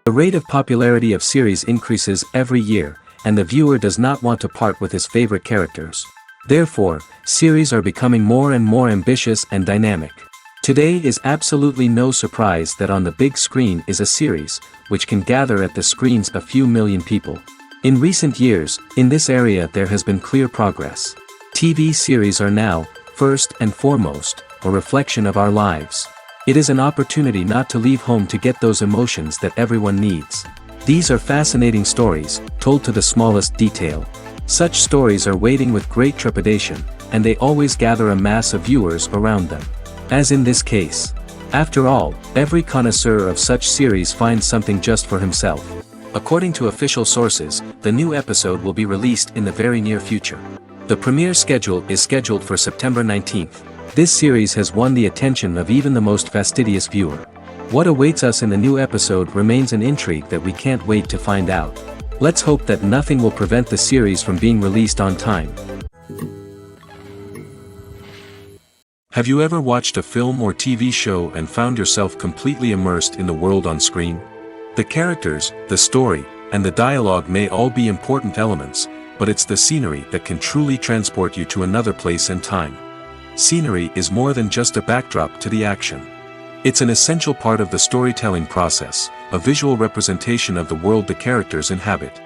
The rate of popularity of series increases every year, and the viewer does not want to part with his favorite characters. Therefore, series are becoming more and more ambitious and dynamic. Today is absolutely no surprise that on the big screen is a series, which can gather at the screens a few million people. In recent years, in this area there has been clear progress. TV series are now, first and foremost, a reflection of our lives. It is an opportunity not to leave home to get those emotions that everyone needs. These are fascinating stories, told to the smallest detail. Such stories are waiting with great trepidation, and they always gather a mass of viewers around them. As in this case. After all, every connoisseur of such series finds something just for himself. According to official sources, the new episode will be released in the very near future. The premiere schedule is scheduled for September 19th. This series has won the attention of even the most fastidious viewer. What awaits us in the new episode remains an intrigue that we can't wait to find out. Let's hope that nothing will prevent the series from being released on time. Have you ever watched a film or TV show and found yourself completely immersed in the world on screen? The characters, the story, and the dialogue may all be important elements, but it's the scenery that can truly transport you to another place and time. Scenery is more than just a backdrop to the action. It's an essential part of the storytelling process, a visual representation of the world the characters inhabit.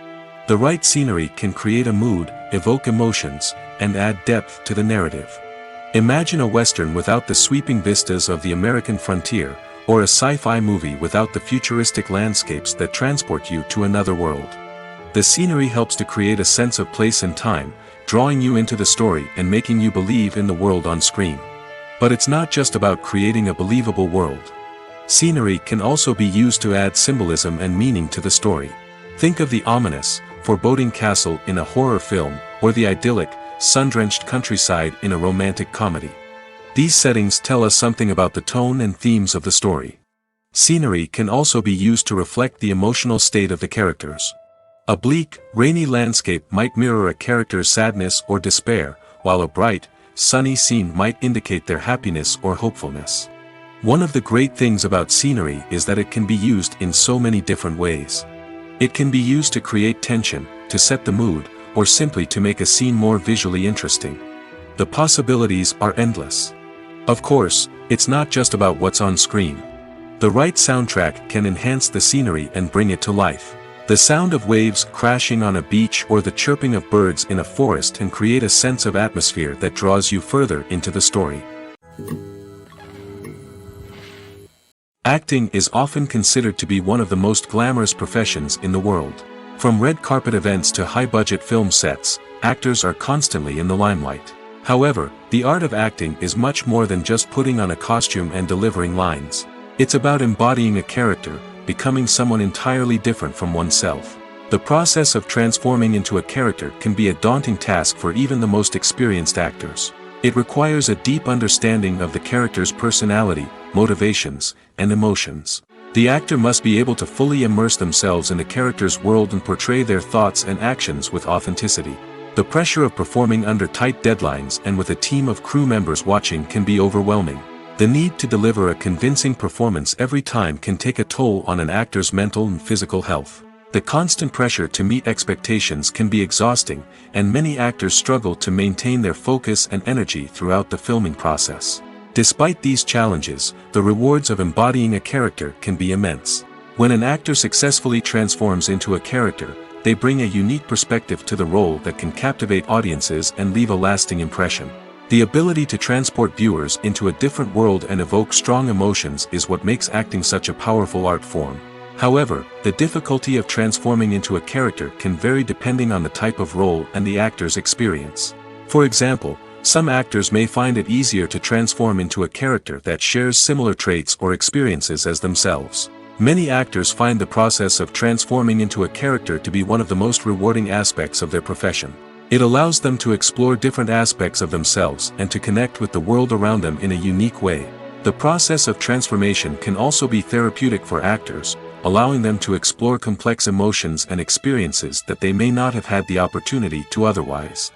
The right scenery can create a mood, evoke emotions, and add depth to the narrative. Imagine a western without the sweeping vistas of the American frontier, or a sci-fi movie without the futuristic landscapes that transport you to another world. The scenery helps to create a sense of place and time, drawing you into the story and making you believe in the world on screen. But it's not just about creating a believable world. Scenery can also be used to add symbolism and meaning to the story. Think of the ominous, foreboding castle in a horror film, or the idyllic, sun-drenched countryside in a romantic comedy. These settings tell us something about the tone and themes of the story. Scenery can also be used to reflect the emotional state of the characters. A bleak, rainy landscape might mirror a character's sadness or despair, while a bright, sunny scene might indicate their happiness or hopefulness. One of the great things about scenery is that it can be used in so many different ways. It can be used to create tension, to set the mood, or simply to make a scene more visually interesting. The possibilities are endless. Of course, it's not just about what's on screen. The right soundtrack can enhance the scenery and bring it to life. The sound of waves crashing on a beach or the chirping of birds in a forest can create a sense of atmosphere that draws you further into the story. Acting is often considered to be one of the most glamorous professions in the world. From red carpet events to high-budget film sets, actors are constantly in the limelight. However, the art of acting is much more than just putting on a costume and delivering lines. It's about embodying a character, becoming someone entirely different from oneself. The process of transforming into a character can be a daunting task for even the most experienced actors. It requires a deep understanding of the character's personality, motivations, and emotions. The actor must be able to fully immerse themselves in the character's world and portray their thoughts and actions with authenticity. The pressure of performing under tight deadlines and with a team of crew members watching can be overwhelming. The need to deliver a convincing performance every time can take a toll on an actor's mental and physical health. The constant pressure to meet expectations can be exhausting, and many actors struggle to maintain their focus and energy throughout the filming process. Despite these challenges, the rewards of embodying a character can be immense. When an actor successfully transforms into a character, they bring a unique perspective to the role that can captivate audiences and leave a lasting impression. The ability to transport viewers into a different world and evoke strong emotions is what makes acting such a powerful art form. However, the difficulty of transforming into a character can vary depending on the type of role and the actor's experience. For example, some actors may find it easier to transform into a character that shares similar traits or experiences as themselves. Many actors find the process of transforming into a character to be one of the most rewarding aspects of their profession. It allows them to explore different aspects of themselves and to connect with the world around them in a unique way. The process of transformation can also be therapeutic for actors, allowing them to explore complex emotions and experiences that they may not have had the opportunity to otherwise.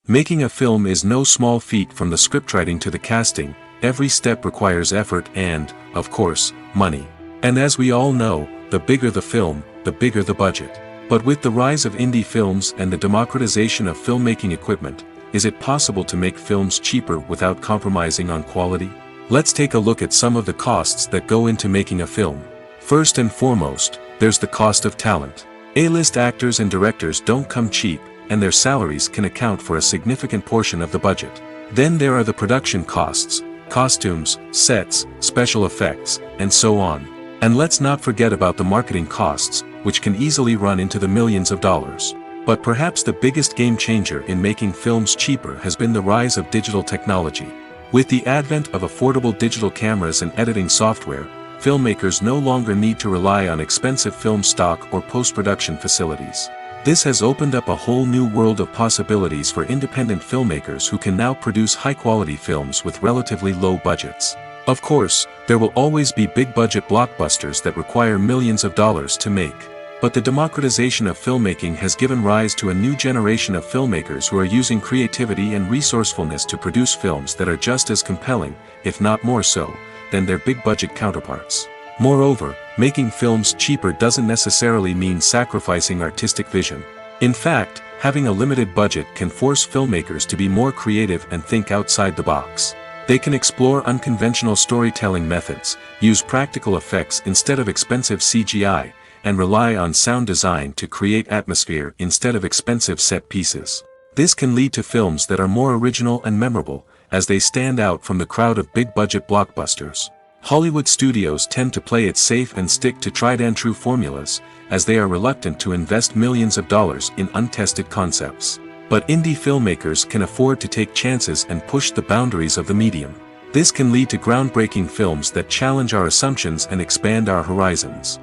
Making a film is no small feat. From the scriptwriting to the casting, every step requires effort and, of course, money. And as we all know, the bigger the film, the bigger the budget. But with the rise of indie films and the democratization of filmmaking equipment, is it possible to make films cheaper without compromising on quality? Let's take a look at some of the costs that go into making a film. First and foremost, there's the cost of talent. A-list actors and directors don't come cheap, and their salaries can account for a significant portion of the budget. Then there are the production costs, costumes, sets, special effects, and so on. And let's not forget about the marketing costs, which can easily run into the millions of dollars. But perhaps the biggest game changer in making films cheaper has been the rise of digital technology. With the advent of affordable digital cameras and editing software, filmmakers no longer need to rely on expensive film stock or post-production facilities. This has opened up a whole new world of possibilities for independent filmmakers who can now produce high-quality films with relatively low budgets. Of course, there will always be big-budget blockbusters that require millions of dollars to make. But the democratization of filmmaking has given rise to a new generation of filmmakers who are using creativity and resourcefulness to produce films that are just as compelling, if not more so, than their big-budget counterparts. Moreover, making films cheaper doesn't necessarily mean sacrificing artistic vision. In fact, having a limited budget can force filmmakers to be more creative and think outside the box. They can explore unconventional storytelling methods, use practical effects instead of expensive CGI, and rely on sound design to create atmosphere instead of expensive set pieces. This can lead to films that are more original and memorable, as they stand out from the crowd of big-budget blockbusters. Hollywood studios tend to play it safe and stick to tried-and-true formulas, as they are reluctant to invest millions of dollars in untested concepts. But indie filmmakers can afford to take chances and push the boundaries of the medium. This can lead to groundbreaking films that challenge our assumptions and expand our horizons.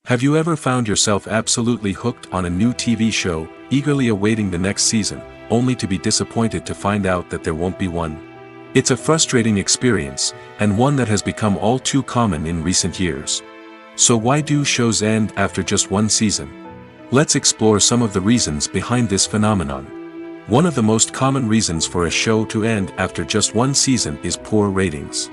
Have you ever found yourself absolutely hooked on a new TV show, eagerly awaiting the next season, only to be disappointed to find out that there won't be one? It's a frustrating experience, and one that has become all too common in recent years. So why do shows end after just one season? Let's explore some of the reasons behind this phenomenon. One of the most common reasons for a show to end after just one season is poor ratings.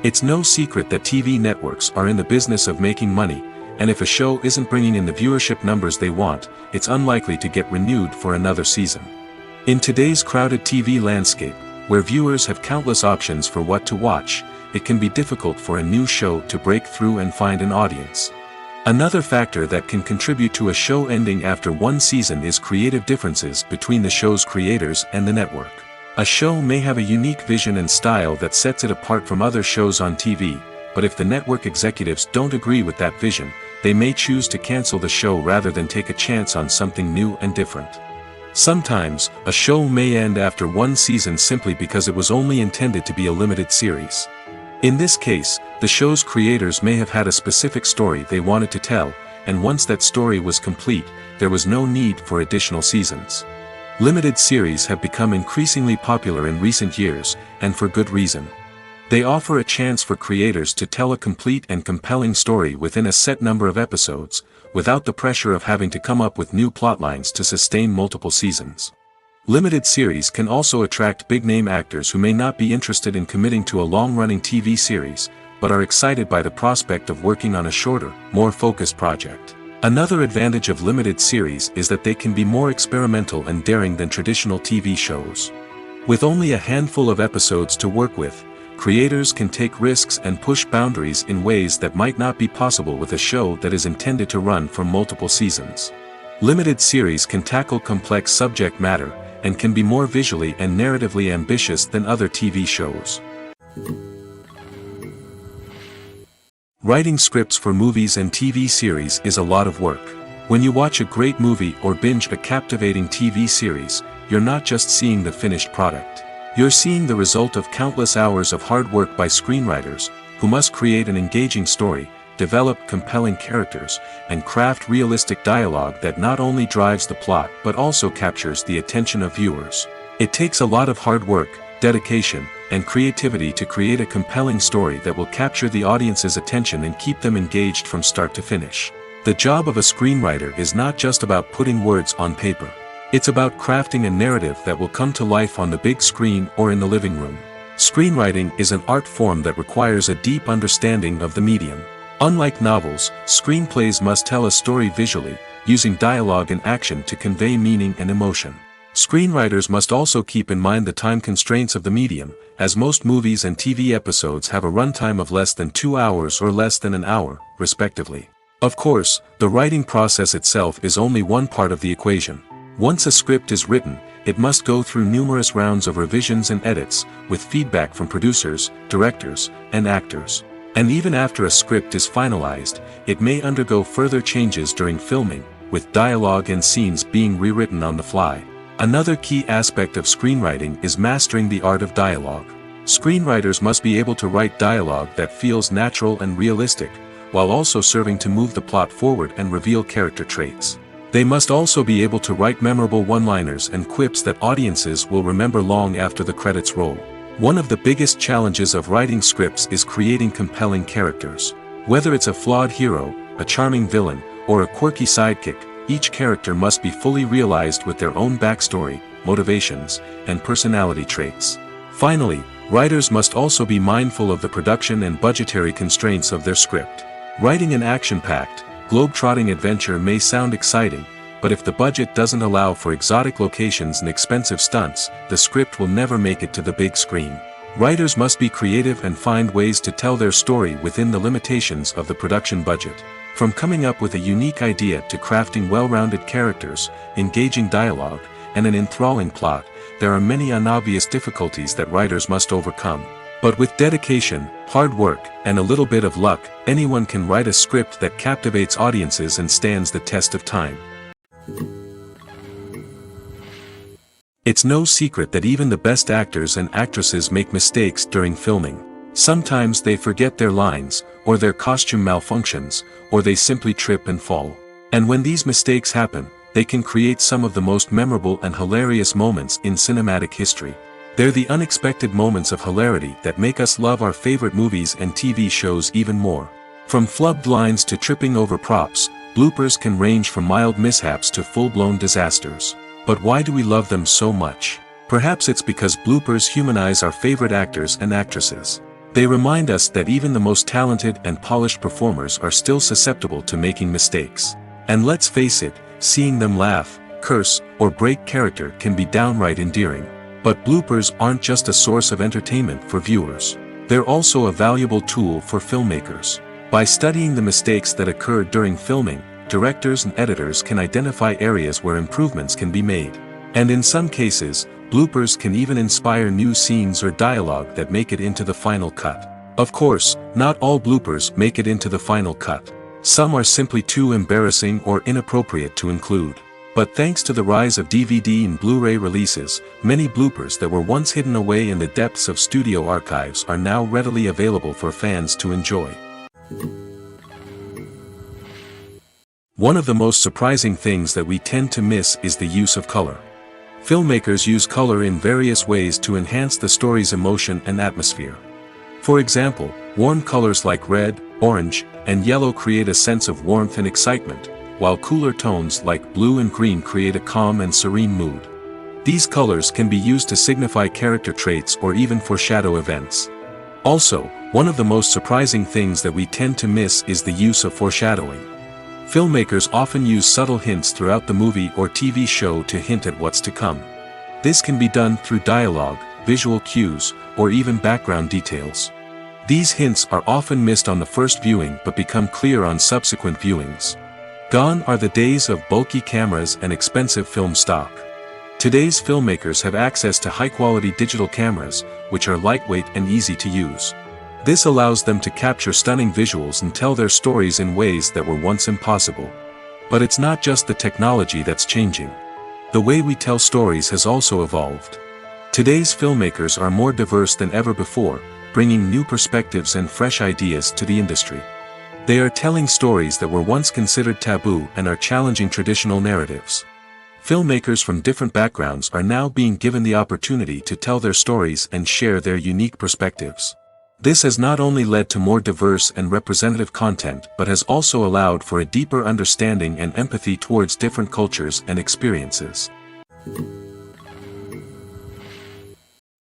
It's no secret that TV networks are in the business of making money, and if a show isn't bringing in the viewership numbers they want, it's unlikely to get renewed for another season. In today's crowded TV landscape, where viewers have countless options for what to watch, it can be difficult for a new show to break through and find an audience. Another factor that can contribute to a show ending after one season is creative differences between the show's creators and the network. A show may have a unique vision and style that sets it apart from other shows on TV, but if the network executives don't agree with that vision, they may choose to cancel the show rather than take a chance on something new and different. Sometimes, a show may end after one season simply because it was only intended to be a limited series. In this case, the show's creators may have had a specific story they wanted to tell, and once that story was complete, there was no need for additional seasons. Limited series have become increasingly popular in recent years, and for good reason. They offer a chance for creators to tell a complete and compelling story within a set number of episodes, without the pressure of having to come up with new plotlines to sustain multiple seasons. Limited series can also attract big-name actors who may not be interested in committing to a long-running TV series, but are excited by the prospect of working on a shorter, more focused project. Another advantage of limited series is that they can be more experimental and daring than traditional TV shows. With only a handful of episodes to work with, creators can take risks and push boundaries in ways that might not be possible with a show that is intended to run for multiple seasons. Limited series can tackle complex subject matter, and can be more visually and narratively ambitious than other TV shows. Writing scripts for movies and TV series is a lot of work. When you watch a great movie or binge a captivating TV series, you're not just seeing the finished product. You're seeing the result of countless hours of hard work by screenwriters, who must create an engaging story, develop compelling characters, and craft realistic dialogue that not only drives the plot but also captures the attention of viewers. It takes a lot of hard work, dedication, and creativity to create a compelling story that will capture the audience's attention and keep them engaged from start to finish. The job of a screenwriter is not just about putting words on paper. It's about crafting a narrative that will come to life on the big screen or in the living room. Screenwriting is an art form that requires a deep understanding of the medium. Unlike novels, screenplays must tell a story visually, using dialogue and action to convey meaning and emotion. Screenwriters must also keep in mind the time constraints of the medium, as most movies and TV episodes have a runtime of less than 2 hours or less than an hour, respectively. Of course, the writing process itself is only one part of the equation. Once a script is written, it must go through numerous rounds of revisions and edits, with feedback from producers, directors, and actors. And even after a script is finalized, it may undergo further changes during filming, with dialogue and scenes being rewritten on the fly. Another key aspect of screenwriting is mastering the art of dialogue. Screenwriters must be able to write dialogue that feels natural and realistic, while also serving to move the plot forward and reveal character traits. They must also be able to write memorable one-liners and quips that audiences will remember long after the credits roll. One of the biggest challenges of writing scripts is creating compelling characters. Whether it's a flawed hero, a charming villain, or a quirky sidekick, each character must be fully realized with their own backstory, motivations, and personality traits. Finally, writers must also be mindful of the production and budgetary constraints of their script. Writing an action-packed, globe-trotting adventure may sound exciting, but if the budget doesn't allow for exotic locations and expensive stunts, the script will never make it to the big screen. Writers must be creative and find ways to tell their story within the limitations of the production budget. From coming up with a unique idea to crafting well-rounded characters, engaging dialogue, and an enthralling plot, there are many unobvious difficulties that writers must overcome. But with dedication, hard work, and a little bit of luck, anyone can write a script that captivates audiences and stands the test of time. It's no secret that even the best actors and actresses make mistakes during filming. Sometimes they forget their lines, or their costume malfunctions, or they simply trip and fall. And when these mistakes happen, they can create some of the most memorable and hilarious moments in cinematic history. They're the unexpected moments of hilarity that make us love our favorite movies and TV shows even more. From flubbed lines to tripping over props, bloopers can range from mild mishaps to full-blown disasters. But why do we love them so much? Perhaps it's because bloopers humanize our favorite actors and actresses. They remind us that even the most talented and polished performers are still susceptible to making mistakes. And let's face it, seeing them laugh, curse, or break character can be downright endearing. But bloopers aren't just a source of entertainment for viewers. They're also a valuable tool for filmmakers. By studying the mistakes that occurred during filming, directors and editors can identify areas where improvements can be made. And in some cases, bloopers can even inspire new scenes or dialogue that make it into the final cut. Of course, not all bloopers make it into the final cut. Some are simply too embarrassing or inappropriate to include. But thanks to the rise of DVD and Blu-ray releases, many bloopers that were once hidden away in the depths of studio archives are now readily available for fans to enjoy. One of the most surprising things that we tend to miss is the use of color. Filmmakers use color in various ways to enhance the story's emotion and atmosphere. For example, warm colors like red, orange, and yellow create a sense of warmth and excitement, while cooler tones like blue and green create a calm and serene mood. These colors can be used to signify character traits or even foreshadow events. Also, one of the most surprising things that we tend to miss is the use of foreshadowing. Filmmakers often use subtle hints throughout the movie or TV show to hint at what's to come. This can be done through dialogue, visual cues, or even background details. These hints are often missed on the first viewing but become clear on subsequent viewings. Gone are the days of bulky cameras and expensive film stock. Today's filmmakers have access to high-quality digital cameras, which are lightweight and easy to use. This allows them to capture stunning visuals and tell their stories in ways that were once impossible. But it's not just the technology that's changing. The way we tell stories has also evolved. Today's filmmakers are more diverse than ever before, bringing new perspectives and fresh ideas to the industry. They are telling stories that were once considered taboo and are challenging traditional narratives. Filmmakers from different backgrounds are now being given the opportunity to tell their stories and share their unique perspectives. This has not only led to more diverse and representative content but has also allowed for a deeper understanding and empathy towards different cultures and experiences.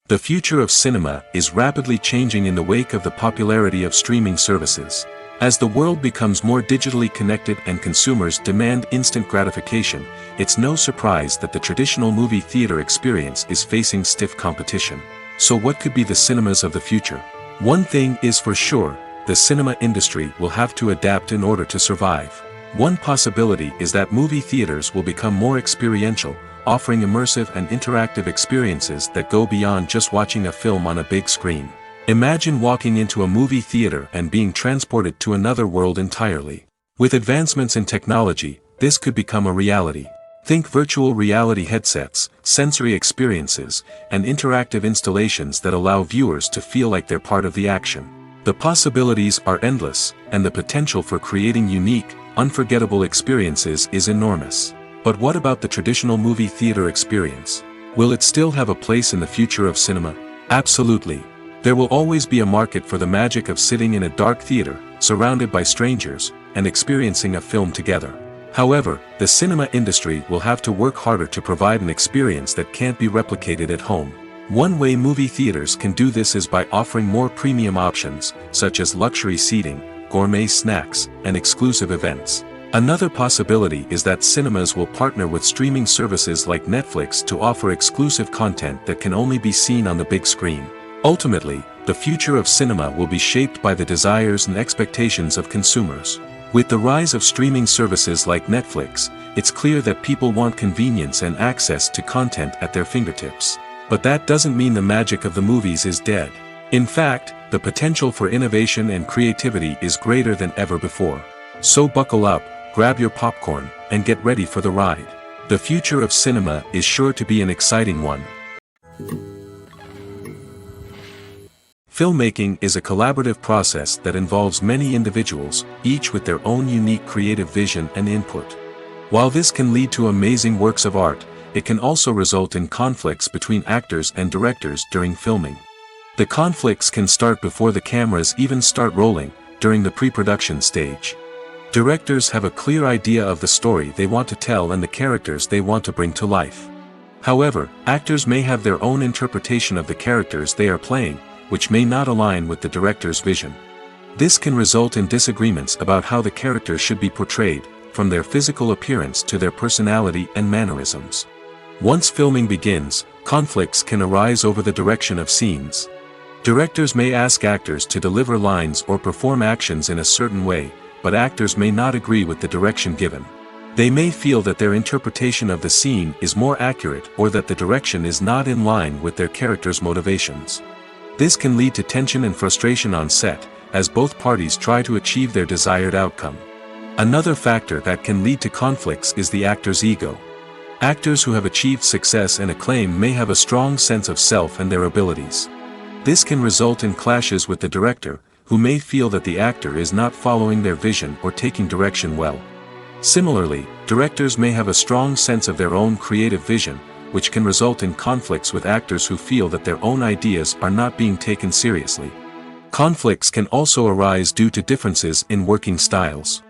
The future of cinema is rapidly changing in the wake of the popularity of streaming services. As the world becomes more digitally connected and consumers demand instant gratification, it's no surprise that the traditional movie theater experience is facing stiff competition. So what could be the cinemas of the future? One thing is for sure, the cinema industry will have to adapt in order to survive. One possibility is that movie theaters will become more experiential, offering immersive and interactive experiences that go beyond just watching a film on a big screen. Imagine walking into a movie theater and being transported to another world entirely. With advancements in technology, this could become a reality. Think virtual reality headsets, sensory experiences, and interactive installations that allow viewers to feel like they're part of the action. The possibilities are endless, and the potential for creating unique, unforgettable experiences is enormous. But what about the traditional movie theater experience? Will it still have a place in the future of cinema? Absolutely. There will always be a market for the magic of sitting in a dark theater, surrounded by strangers, and experiencing a film together. However, the cinema industry will have to work harder to provide an experience that can't be replicated at home. One way movie theaters can do this is by offering more premium options, such as luxury seating, gourmet snacks, and exclusive events. Another possibility is that cinemas will partner with streaming services like Netflix to offer exclusive content that can only be seen on the big screen. Ultimately, the future of cinema will be shaped by the desires and expectations of consumers. With the rise of streaming services like Netflix, it's clear that people want convenience and access to content at their fingertips. But that doesn't mean the magic of the movies is dead. In fact, the potential for innovation and creativity is greater than ever before. So buckle up, grab your popcorn, and get ready for the ride. The future of cinema is sure to be an exciting one. Filmmaking is a collaborative process that involves many individuals, each with their own unique creative vision and input. While this can lead to amazing works of art, it can also result in conflicts between actors and directors during filming. The conflicts can start before the cameras even start rolling, during the pre-production stage. Directors have a clear idea of the story they want to tell and the characters they want to bring to life. However, actors may have their own interpretation of the characters they are playing, which may not align with the director's vision. This can result in disagreements about how the characters should be portrayed, from their physical appearance to their personality and mannerisms. Once filming begins, conflicts can arise over the direction of scenes. Directors may ask actors to deliver lines or perform actions in a certain way, but actors may not agree with the direction given. They may feel that their interpretation of the scene is more accurate or that the direction is not in line with their character's motivations. This can lead to tension and frustration on set, as both parties try to achieve their desired outcome. Another factor that can lead to conflicts is the actor's ego. Actors who have achieved success and acclaim may have a strong sense of self and their abilities. This can result in clashes with the director, who may feel that the actor is not following their vision or taking direction well. Similarly, directors may have a strong sense of their own creative vision, which can result in conflicts with actors who feel that their own ideas are not being taken seriously. Conflicts can also arise due to differences in working styles.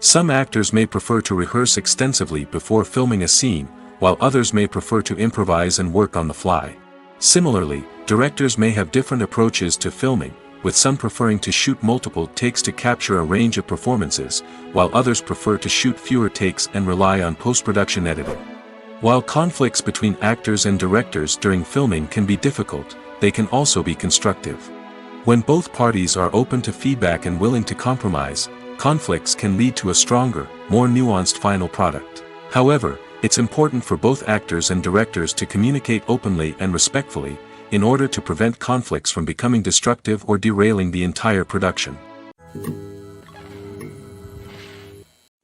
Some actors may prefer to rehearse extensively before filming a scene, while others may prefer to improvise and work on the fly. Similarly, directors may have different approaches to filming, with some preferring to shoot multiple takes to capture a range of performances, while others prefer to shoot fewer takes and rely on post-production editing. While conflicts between actors and directors during filming can be difficult, they can also be constructive. When both parties are open to feedback and willing to compromise, conflicts can lead to a stronger, more nuanced final product. However, it's important for both actors and directors to communicate openly and respectfully, in order to prevent conflicts from becoming destructive or derailing the entire production.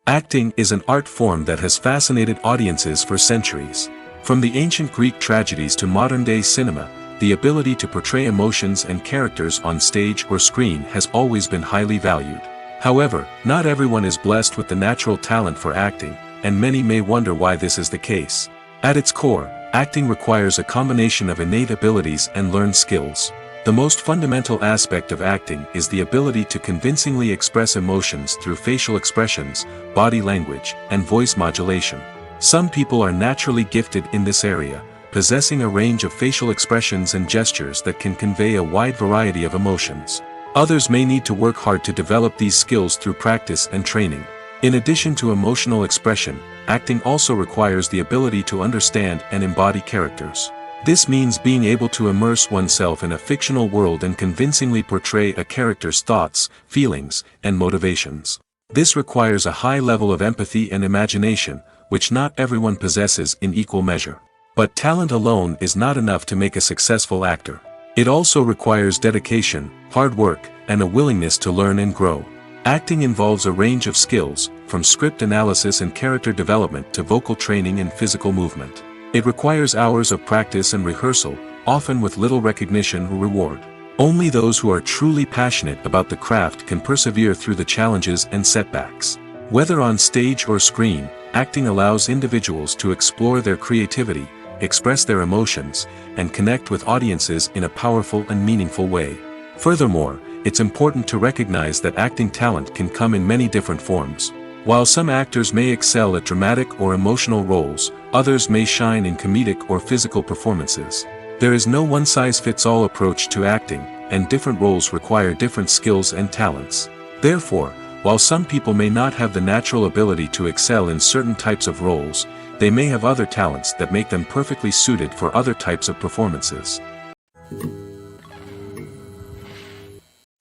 Acting is an art form that has fascinated audiences for centuries. From the ancient Greek tragedies to modern-day cinema, the ability to portray emotions and characters on stage or screen has always been highly valued. However, not everyone is blessed with the natural talent for acting, and many may wonder why this is the case. At its core, acting requires a combination of innate abilities and learned skills. The most fundamental aspect of acting is the ability to convincingly express emotions through facial expressions, body language, and voice modulation. Some people are naturally gifted in this area, possessing a range of facial expressions and gestures that can convey a wide variety of emotions. Others may need to work hard to develop these skills through practice and training. In addition to emotional expression, acting also requires the ability to understand and embody characters. This means being able to immerse oneself in a fictional world and convincingly portray a character's thoughts, feelings, and motivations. This requires a high level of empathy and imagination, which not everyone possesses in equal measure. But talent alone is not enough to make a successful actor. It also requires dedication, hard work, and a willingness to learn and grow. Acting involves a range of skills, from script analysis and character development to vocal training and physical movement. It requires hours of practice and rehearsal, often with little recognition or reward. Only those who are truly passionate about the craft can persevere through the challenges and setbacks. Whether on stage or screen, acting allows individuals to explore their creativity, express their emotions, and connect with audiences in a powerful and meaningful way. Furthermore, it's important to recognize that acting talent can come in many different forms. While some actors may excel at dramatic or emotional roles, others may shine in comedic or physical performances. There is no one-size-fits-all approach to acting, and different roles require different skills and talents. Therefore, while some people may not have the natural ability to excel in certain types of roles, they may have other talents that make them perfectly suited for other types of performances.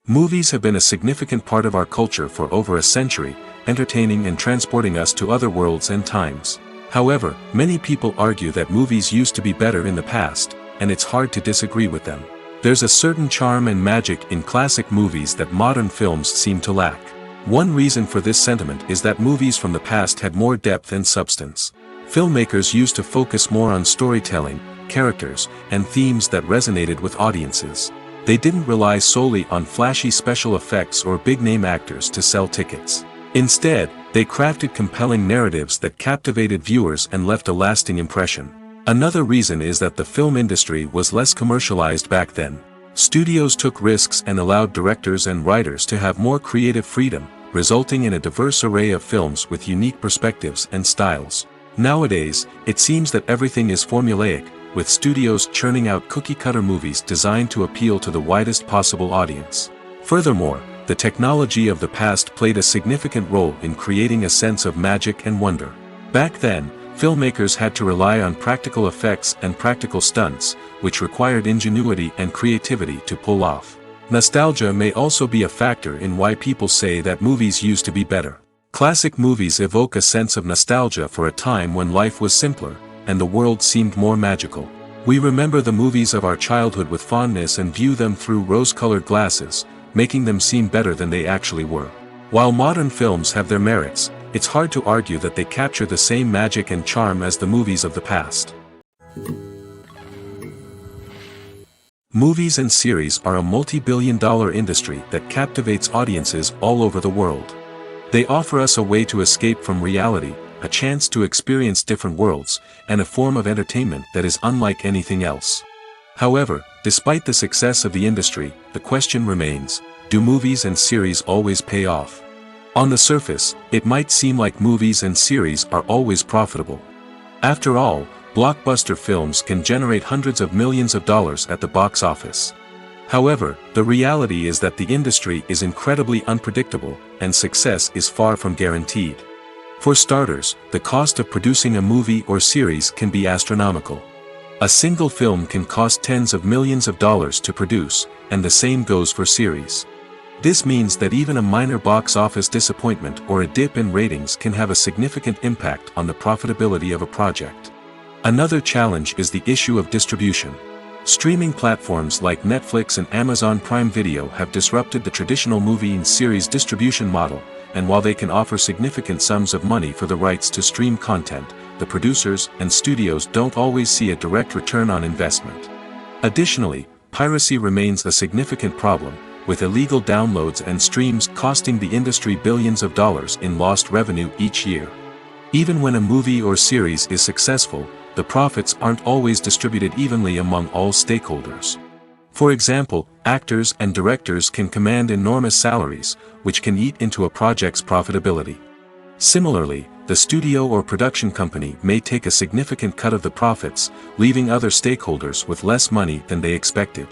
Movies have been a significant part of our culture for over a century, entertaining and transporting us to other worlds and times. However, many people argue that movies used to be better in the past, and it's hard to disagree with them. There's a certain charm and magic in classic movies that modern films seem to lack. One reason for this sentiment is that movies from the past had more depth and substance. Filmmakers used to focus more on storytelling, characters, and themes that resonated with audiences. They didn't rely solely on flashy special effects or big-name actors to sell tickets. Instead, they crafted compelling narratives that captivated viewers and left a lasting impression. Another reason is that the film industry was less commercialized back then. Studios took risks and allowed directors and writers to have more creative freedom, resulting in a diverse array of films with unique perspectives and styles. Nowadays, it seems that everything is formulaic, with studios churning out cookie-cutter movies designed to appeal to the widest possible audience. Furthermore, the technology of the past played a significant role in creating a sense of magic and wonder. Back then, filmmakers had to rely on practical effects and practical stunts, which required ingenuity and creativity to pull off. Nostalgia may also be a factor in why people say that movies used to be better. Classic movies evoke a sense of nostalgia for a time when life was simpler, and the world seemed more magical. We remember the movies of our childhood with fondness and view them through rose-colored glasses, making them seem better than they actually were. While modern films have their merits, it's hard to argue that they capture the same magic and charm as the movies of the past. Movies and series are a multi-billion-dollar industry that captivates audiences all over the world. They offer us a way to escape from reality, a chance to experience different worlds, and a form of entertainment that is unlike anything else. However, despite the success of the industry, the question remains, do movies and series always pay off? On the surface, it might seem like movies and series are always profitable. After all, blockbuster films can generate hundreds of millions of dollars at the box office. However, the reality is that the industry is incredibly unpredictable, and success is far from guaranteed. For starters, the cost of producing a movie or series can be astronomical. A single film can cost tens of millions of dollars to produce, and the same goes for series. This means that even a minor box office disappointment or a dip in ratings can have a significant impact on the profitability of a project. Another challenge is the issue of distribution. Streaming platforms like Netflix and Amazon Prime Video have disrupted the traditional movie and series distribution model, and while they can offer significant sums of money for the rights to stream content, the producers and studios don't always see a direct return on investment. Additionally, piracy remains a significant problem, with illegal downloads and streams costing the industry billions of dollars in lost revenue each year. Even when a movie or series is successful, the profits aren't always distributed evenly among all stakeholders. For example, actors and directors can command enormous salaries, which can eat into a project's profitability. Similarly, the studio or production company may take a significant cut of the profits, leaving other stakeholders with less money than they expected.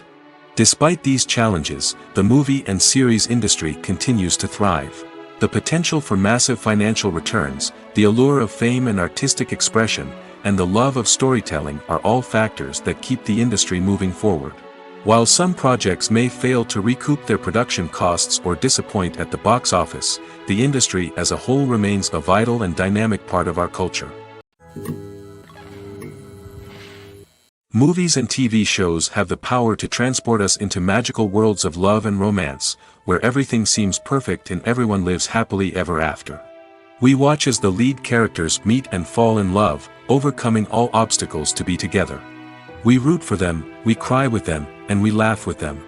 Despite these challenges, the movie and series industry continues to thrive. The potential for massive financial returns, the allure of fame and artistic expression, and the love of storytelling are all factors that keep the industry moving forward. While some projects may fail to recoup their production costs or disappoint at the box office, the industry as a whole remains a vital and dynamic part of our culture. Movies and TV shows have the power to transport us into magical worlds of love and romance, where everything seems perfect and everyone lives happily ever after. We watch as the lead characters meet and fall in love, overcoming all obstacles to be together. We root for them, we cry with them, and we laugh with them.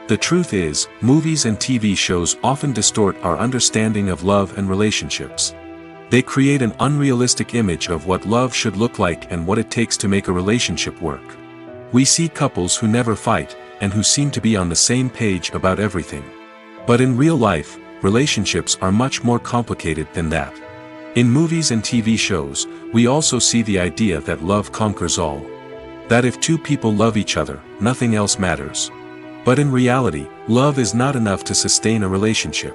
The truth is, movies and TV shows often distort our understanding of love and relationships. They create an unrealistic image of what love should look like and what it takes to make a relationship work. We see couples who never fight, and who seem to be on the same page about everything. But in real life, relationships are much more complicated than that. In movies and TV shows, we also see the idea that love conquers all. That if two people love each other, nothing else matters. But in reality, love is not enough to sustain a relationship.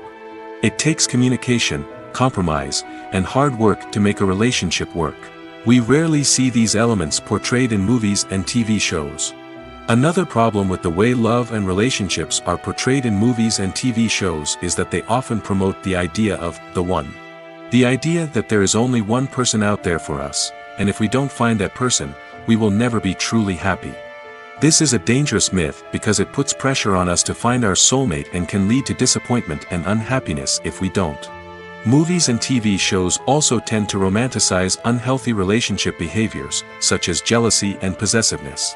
It takes communication, compromise, and hard work to make a relationship work. We rarely see these elements portrayed in movies and TV shows. Another problem with the way love and relationships are portrayed in movies and TV shows is that they often promote the idea of the one. The idea that there is only one person out there for us, and if we don't find that person, we will never be truly happy. This is a dangerous myth because it puts pressure on us to find our soulmate and can lead to disappointment and unhappiness if we don't. Movies and TV shows also tend to romanticize unhealthy relationship behaviors, such as jealousy and possessiveness.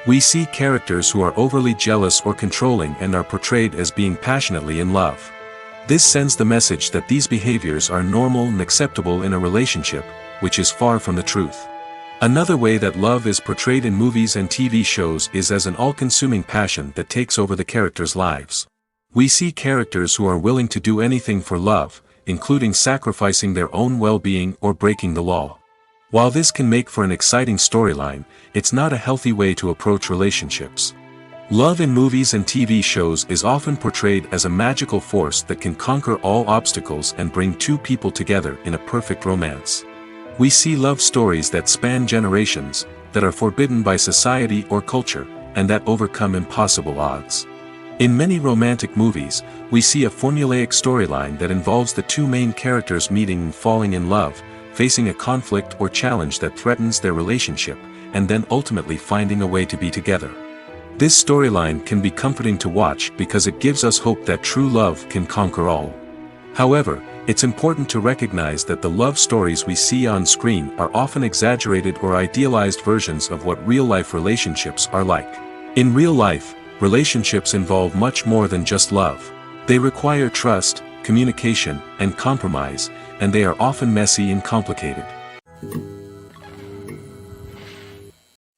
We see characters who are overly jealous or controlling and are portrayed as being passionately in love. This sends the message that these behaviors are normal and acceptable in a relationship, which is far from the truth. Another way that love is portrayed in movies and TV shows is as an all-consuming passion that takes over the characters' lives. We see characters who are willing to do anything for love, including sacrificing their own well-being or breaking the law. While this can make for an exciting storyline, it's not a healthy way to approach relationships. Love in movies and TV shows is often portrayed as a magical force that can conquer all obstacles and bring two people together in a perfect romance. We see love stories that span generations, that are forbidden by society or culture, and that overcome impossible odds. In many romantic movies, we see a formulaic storyline that involves the two main characters meeting and falling in love, facing a conflict or challenge that threatens their relationship, and then ultimately finding a way to be together. This storyline can be comforting to watch because it gives us hope that true love can conquer all. However, it's important to recognize that the love stories we see on screen are often exaggerated or idealized versions of what real-life relationships are like. In real life, relationships involve much more than just love. They require trust, communication, and compromise, and they are often messy and complicated.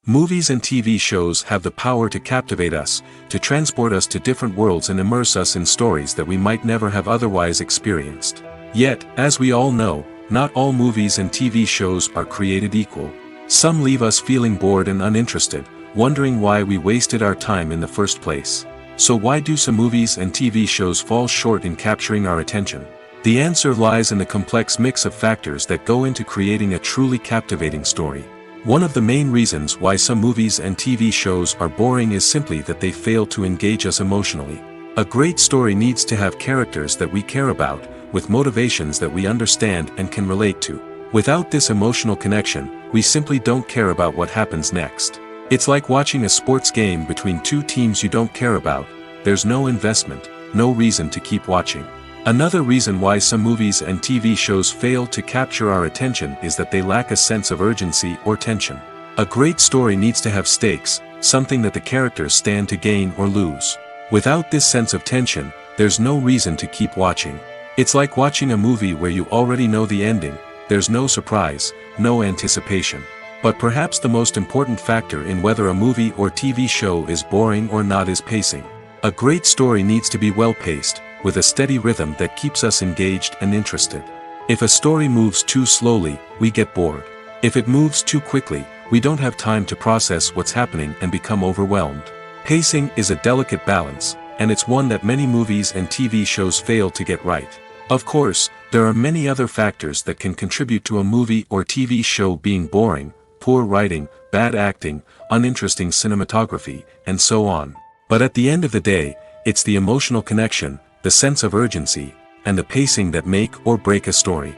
Movies and TV shows have the power to captivate us, to transport us to different worlds and immerse us in stories that we might never have otherwise experienced. Yet, as we all know, not all movies and TV shows are created equal. Some leave us feeling bored and uninterested, wondering why we wasted our time in the first place. So why do some movies and TV shows fall short in capturing our attention? The answer lies in the complex mix of factors that go into creating a truly captivating story. One of the main reasons why some movies and TV shows are boring is simply that they fail to engage us emotionally. A great story needs to have characters that we care about, with motivations that we understand and can relate to. Without this emotional connection, we simply don't care about what happens next. It's like watching a sports game between two teams you don't care about. There's no investment, no reason to keep watching. Another reason why some movies and TV shows fail to capture our attention is that they lack a sense of urgency or tension. A great story needs to have stakes, something that the characters stand to gain or lose. Without this sense of tension, there's no reason to keep watching. It's like watching a movie where you already know the ending. There's no surprise, no anticipation. But perhaps the most important factor in whether a movie or TV show is boring or not is pacing. A great story needs to be well paced, with a steady rhythm that keeps us engaged and interested. If a story moves too slowly, we get bored. If it moves too quickly, we don't have time to process what's happening and become overwhelmed. Pacing is a delicate balance, and it's one that many movies and TV shows fail to get right. Of course, there are many other factors that can contribute to a movie or TV show being boring: poor writing, bad acting, uninteresting cinematography, and so on. But at the end of the day, it's the emotional connection, the sense of urgency, and the pacing that make or break a story.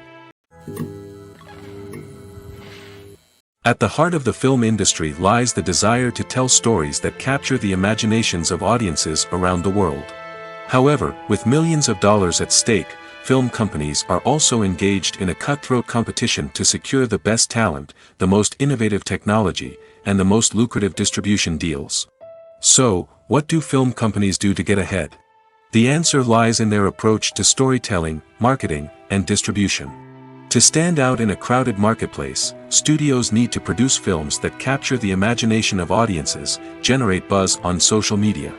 At the heart of the film industry lies the desire to tell stories that capture the imaginations of audiences around the world. However, with millions of dollars at stake, film companies are also engaged in a cutthroat competition to secure the best talent, the most innovative technology, and the most lucrative distribution deals. So, what do film companies do to get ahead? The answer lies in their approach to storytelling, marketing, and distribution. To stand out in a crowded marketplace, studios need to produce films that capture the imagination of audiences, generate buzz on social media.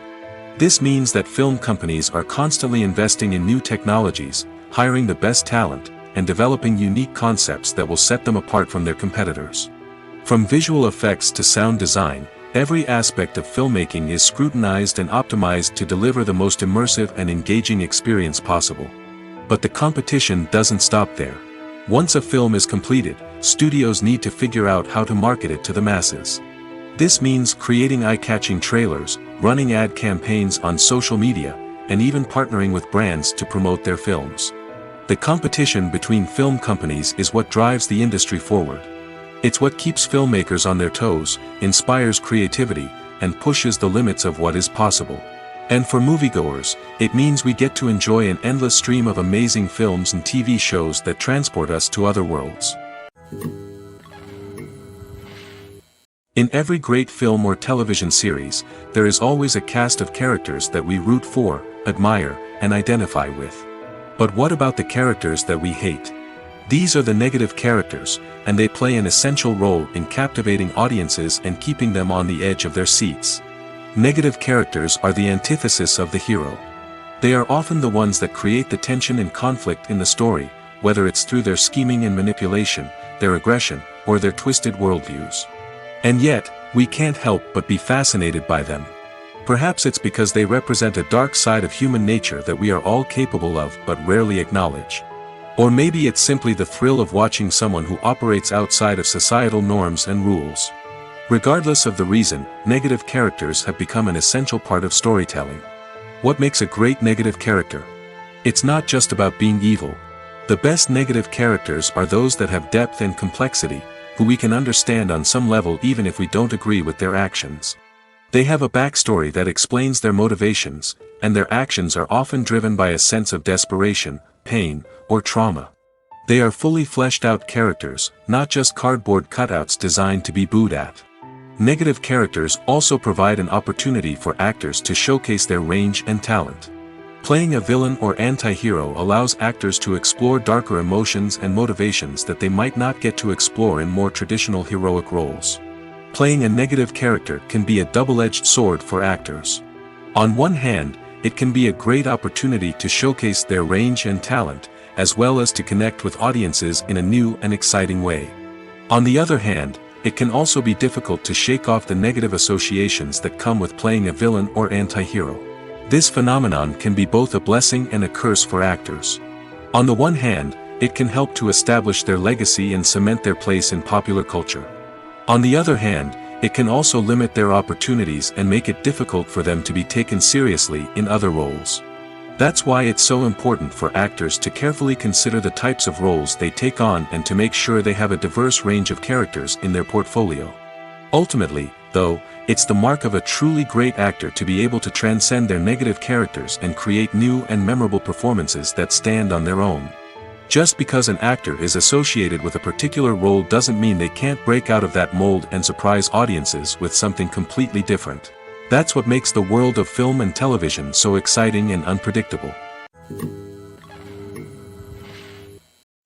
This means that film companies are constantly investing in new technologies, hiring the best talent, and developing unique concepts that will set them apart from their competitors. From visual effects to sound design, every aspect of filmmaking is scrutinized and optimized to deliver the most immersive and engaging experience possible. But the competition doesn't stop there. Once a film is completed, studios need to figure out how to market it to the masses. This means creating eye-catching trailers, running ad campaigns on social media, and even partnering with brands to promote their films. The competition between film companies is what drives the industry forward. It's what keeps filmmakers on their toes, inspires creativity, and pushes the limits of what is possible. And for moviegoers, it means we get to enjoy an endless stream of amazing films and TV shows that transport us to other worlds. In every great film or television series, there is always a cast of characters that we root for, admire, and identify with. But what about the characters that we hate? These are the negative characters, and they play an essential role in captivating audiences and keeping them on the edge of their seats. Negative characters are the antithesis of the hero. They are often the ones that create the tension and conflict in the story, whether it's through their scheming and manipulation, their aggression, or their twisted worldviews. And yet, we can't help but be fascinated by them. Perhaps it's because they represent a dark side of human nature that we are all capable of but rarely acknowledge. Or maybe it's simply the thrill of watching someone who operates outside of societal norms and rules. Regardless of the reason, negative characters have become an essential part of storytelling. What makes a great negative character? It's not just about being evil. The best negative characters are those that have depth and complexity, who we can understand on some level even if we don't agree with their actions. They have a backstory that explains their motivations, and their actions are often driven by a sense of desperation, pain, or trauma. They are fully fleshed out characters, not just cardboard cutouts designed to be booed at. Negative characters also provide an opportunity for actors to showcase their range and talent. Playing a villain or anti-hero allows actors to explore darker emotions and motivations that they might not get to explore in more traditional heroic roles. Playing a negative character can be a double-edged sword for actors. On one hand, it can be a great opportunity to showcase their range and talent, as well as to connect with audiences in a new and exciting way. On the other hand, it can also be difficult to shake off the negative associations that come with playing a villain or anti-hero. This phenomenon can be both a blessing and a curse for actors. On the one hand, it can help to establish their legacy and cement their place in popular culture. On the other hand, it can also limit their opportunities and make it difficult for them to be taken seriously in other roles. That's why it's so important for actors to carefully consider the types of roles they take on and to make sure they have a diverse range of characters in their portfolio. Ultimately, though, it's the mark of a truly great actor to be able to transcend their negative characters and create new and memorable performances that stand on their own. Just because an actor is associated with a particular role doesn't mean they can't break out of that mold and surprise audiences with something completely different. That's what makes the world of film and television so exciting and unpredictable.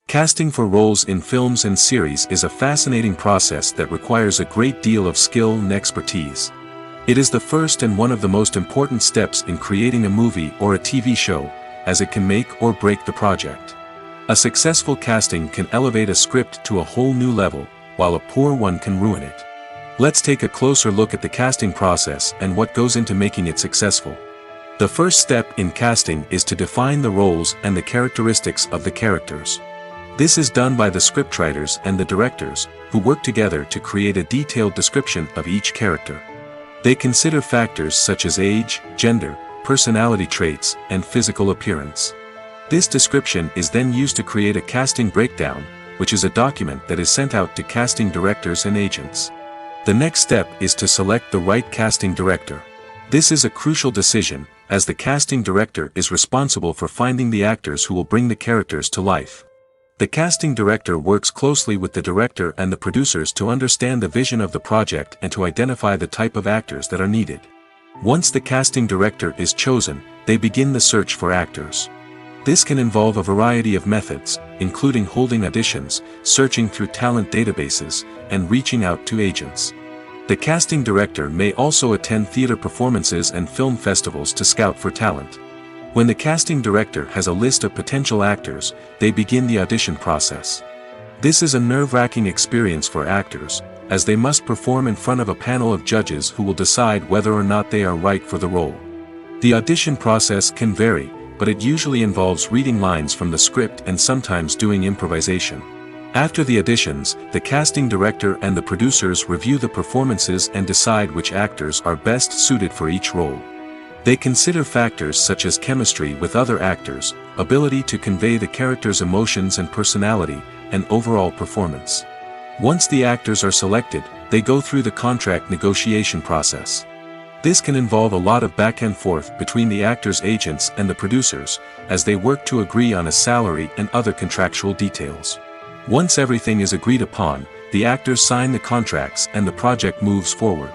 Casting for roles in films and series is a fascinating process that requires a great deal of skill and expertise. It is the first and one of the most important steps in creating a movie or a TV show, as it can make or break the project. A successful casting can elevate a script to a whole new level, while a poor one can ruin it. Let's take a closer look at the casting process and what goes into making it successful. The first step in casting is to define the roles and the characteristics of the characters. This is done by the scriptwriters and the directors, who work together to create a detailed description of each character. They consider factors such as age, gender, personality traits, and physical appearance. This description is then used to create a casting breakdown, which is a document that is sent out to casting directors and agents. The next step is to select the right casting director. This is a crucial decision, as the casting director is responsible for finding the actors who will bring the characters to life. The casting director works closely with the director and the producers to understand the vision of the project and to identify the type of actors that are needed. Once the casting director is chosen, they begin the search for actors. This can involve a variety of methods, including holding auditions, searching through talent databases, and reaching out to agents. The casting director may also attend theater performances and film festivals to scout for talent. When the casting director has a list of potential actors, they begin the audition process. This is a nerve-wracking experience for actors, as they must perform in front of a panel of judges who will decide whether or not they are right for the role. The audition process can vary, but it usually involves reading lines from the script and sometimes doing improvisation. After the auditions, the casting director and the producers review the performances and decide which actors are best suited for each role. They consider factors such as chemistry with other actors, ability to convey the character's emotions and personality, and overall performance. Once the actors are selected, they go through the contract negotiation process. This can involve a lot of back and forth between the actors' agents and the producers, as they work to agree on a salary and other contractual details. Once everything is agreed upon, the actors sign the contracts and the project moves forward.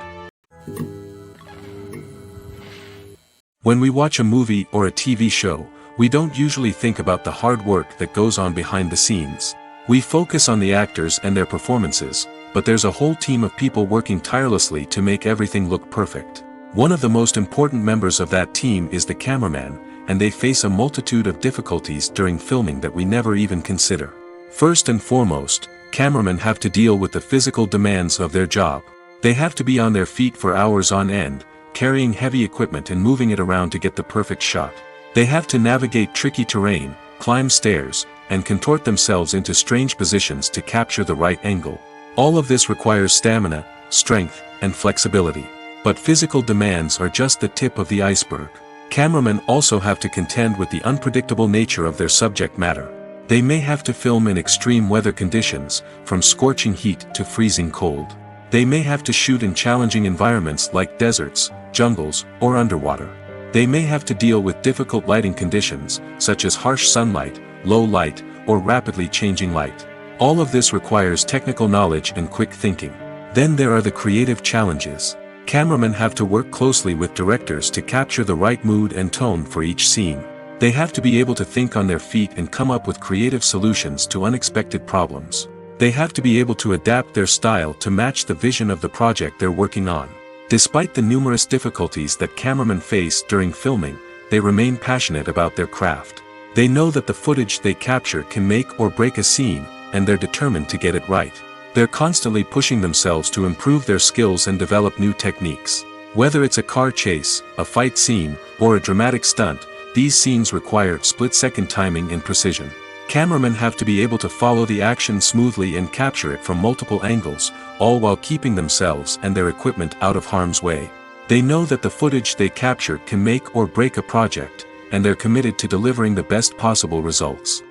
When we watch a movie or a TV show, we don't usually think about the hard work that goes on behind the scenes. We focus on the actors and their performances, but there's a whole team of people working tirelessly to make everything look perfect. One of the most important members of that team is the cameraman, and they face a multitude of difficulties during filming that we never even consider. First and foremost, cameramen have to deal with the physical demands of their job. They have to be on their feet for hours on end, carrying heavy equipment and moving it around to get the perfect shot. They have to navigate tricky terrain, climb stairs, and contort themselves into strange positions to capture the right angle. All of this requires stamina, strength, and flexibility. But physical demands are just the tip of the iceberg. Cameramen also have to contend with the unpredictable nature of their subject matter. They may have to film in extreme weather conditions, from scorching heat to freezing cold. They may have to shoot in challenging environments like deserts, jungles, or underwater. They may have to deal with difficult lighting conditions, such as harsh sunlight, low light, or rapidly changing light. All of this requires technical knowledge and quick thinking. Then there are the creative challenges. Cameramen have to work closely with directors to capture the right mood and tone for each scene. They have to be able to think on their feet and come up with creative solutions to unexpected problems. They have to be able to adapt their style to match the vision of the project they're working on. Despite the numerous difficulties that cameramen face during filming, they remain passionate about their craft. They know that the footage they capture can make or break a scene, and they're determined to get it right. They're constantly pushing themselves to improve their skills and develop new techniques. Whether it's a car chase, a fight scene, or a dramatic stunt, these scenes require split-second timing and precision. Cameramen have to be able to follow the action smoothly and capture it from multiple angles, all while keeping themselves and their equipment out of harm's way. They know that the footage they capture can make or break a project, and they're committed to delivering the best possible results.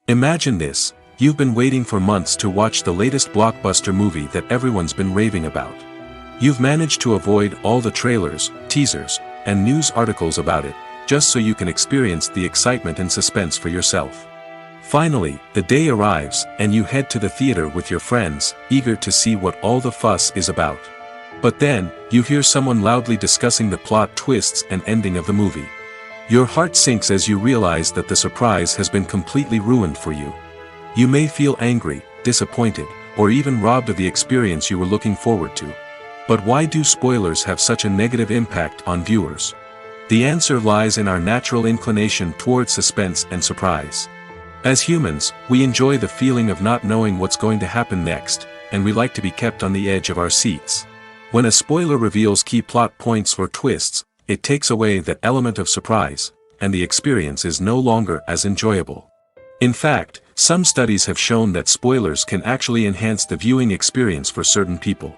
Imagine this: you've been waiting for months to watch the latest blockbuster movie that everyone's been raving about. You've managed to avoid all the trailers, teasers, and news articles about it, just so you can experience the excitement and suspense for yourself. Finally, the day arrives, and you head to the theater with your friends, eager to see what all the fuss is about. But then, you hear someone loudly discussing the plot twists and ending of the movie. Your heart sinks as you realize that the surprise has been completely ruined for you. You may feel angry, disappointed, or even robbed of the experience you were looking forward to. But why do spoilers have such a negative impact on viewers? The answer lies in our natural inclination toward suspense and surprise. As humans, we enjoy the feeling of not knowing what's going to happen next, and we like to be kept on the edge of our seats. When a spoiler reveals key plot points or twists, it takes away that element of surprise, and the experience is no longer as enjoyable. In fact, some studies have shown that spoilers can actually enhance the viewing experience for certain people.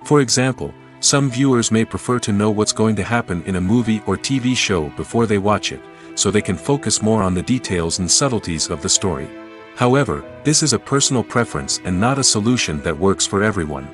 For example, some viewers may prefer to know what's going to happen in a movie or TV show before they watch it, so they can focus more on the details and subtleties of the story. However, this is a personal preference and not a solution that works for everyone.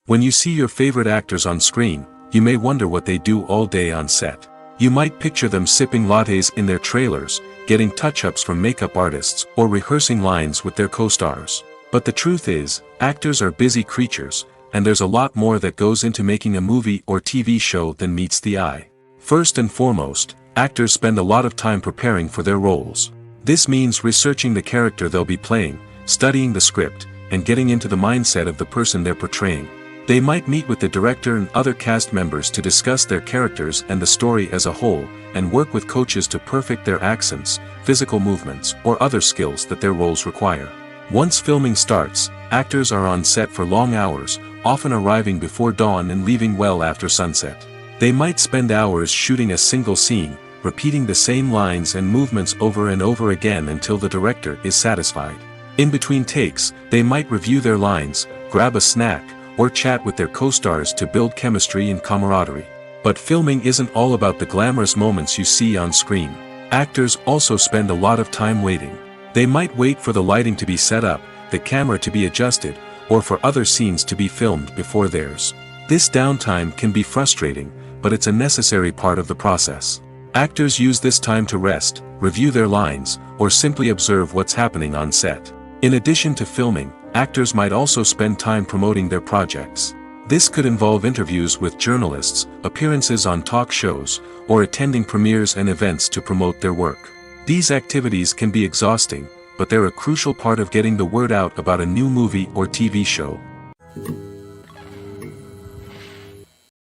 When you see your favorite actors on screen, you may wonder what they do all day on set. You might picture them sipping lattes in their trailers, getting touch-ups from makeup artists, or rehearsing lines with their co-stars. But the truth is, actors are busy creatures, and there's a lot more that goes into making a movie or TV show than meets the eye. First and foremost, actors spend a lot of time preparing for their roles. This means researching the character they'll be playing, studying the script, and getting into the mindset of the person they're portraying. They might meet with the director and other cast members to discuss their characters and the story as a whole, and work with coaches to perfect their accents, physical movements, or other skills that their roles require. Once filming starts, actors are on set for long hours, often arriving before dawn and leaving well after sunset. They might spend hours shooting a single scene, repeating the same lines and movements over and over again until the director is satisfied. In between takes, they might review their lines, grab a snack, or chat with their co-stars to build chemistry and camaraderie. But filming isn't all about the glamorous moments you see on screen. Actors also spend a lot of time waiting. They might wait for the lighting to be set up, the camera to be adjusted, or for other scenes to be filmed before theirs. This downtime can be frustrating, but it's a necessary part of the process. Actors use this time to rest, review their lines, or simply observe what's happening on set. In addition to filming, actors might also spend time promoting their projects. This could involve interviews with journalists, appearances on talk shows, or attending premieres and events to promote their work. These activities can be exhausting, but they're a crucial part of getting the word out about a new movie or TV show.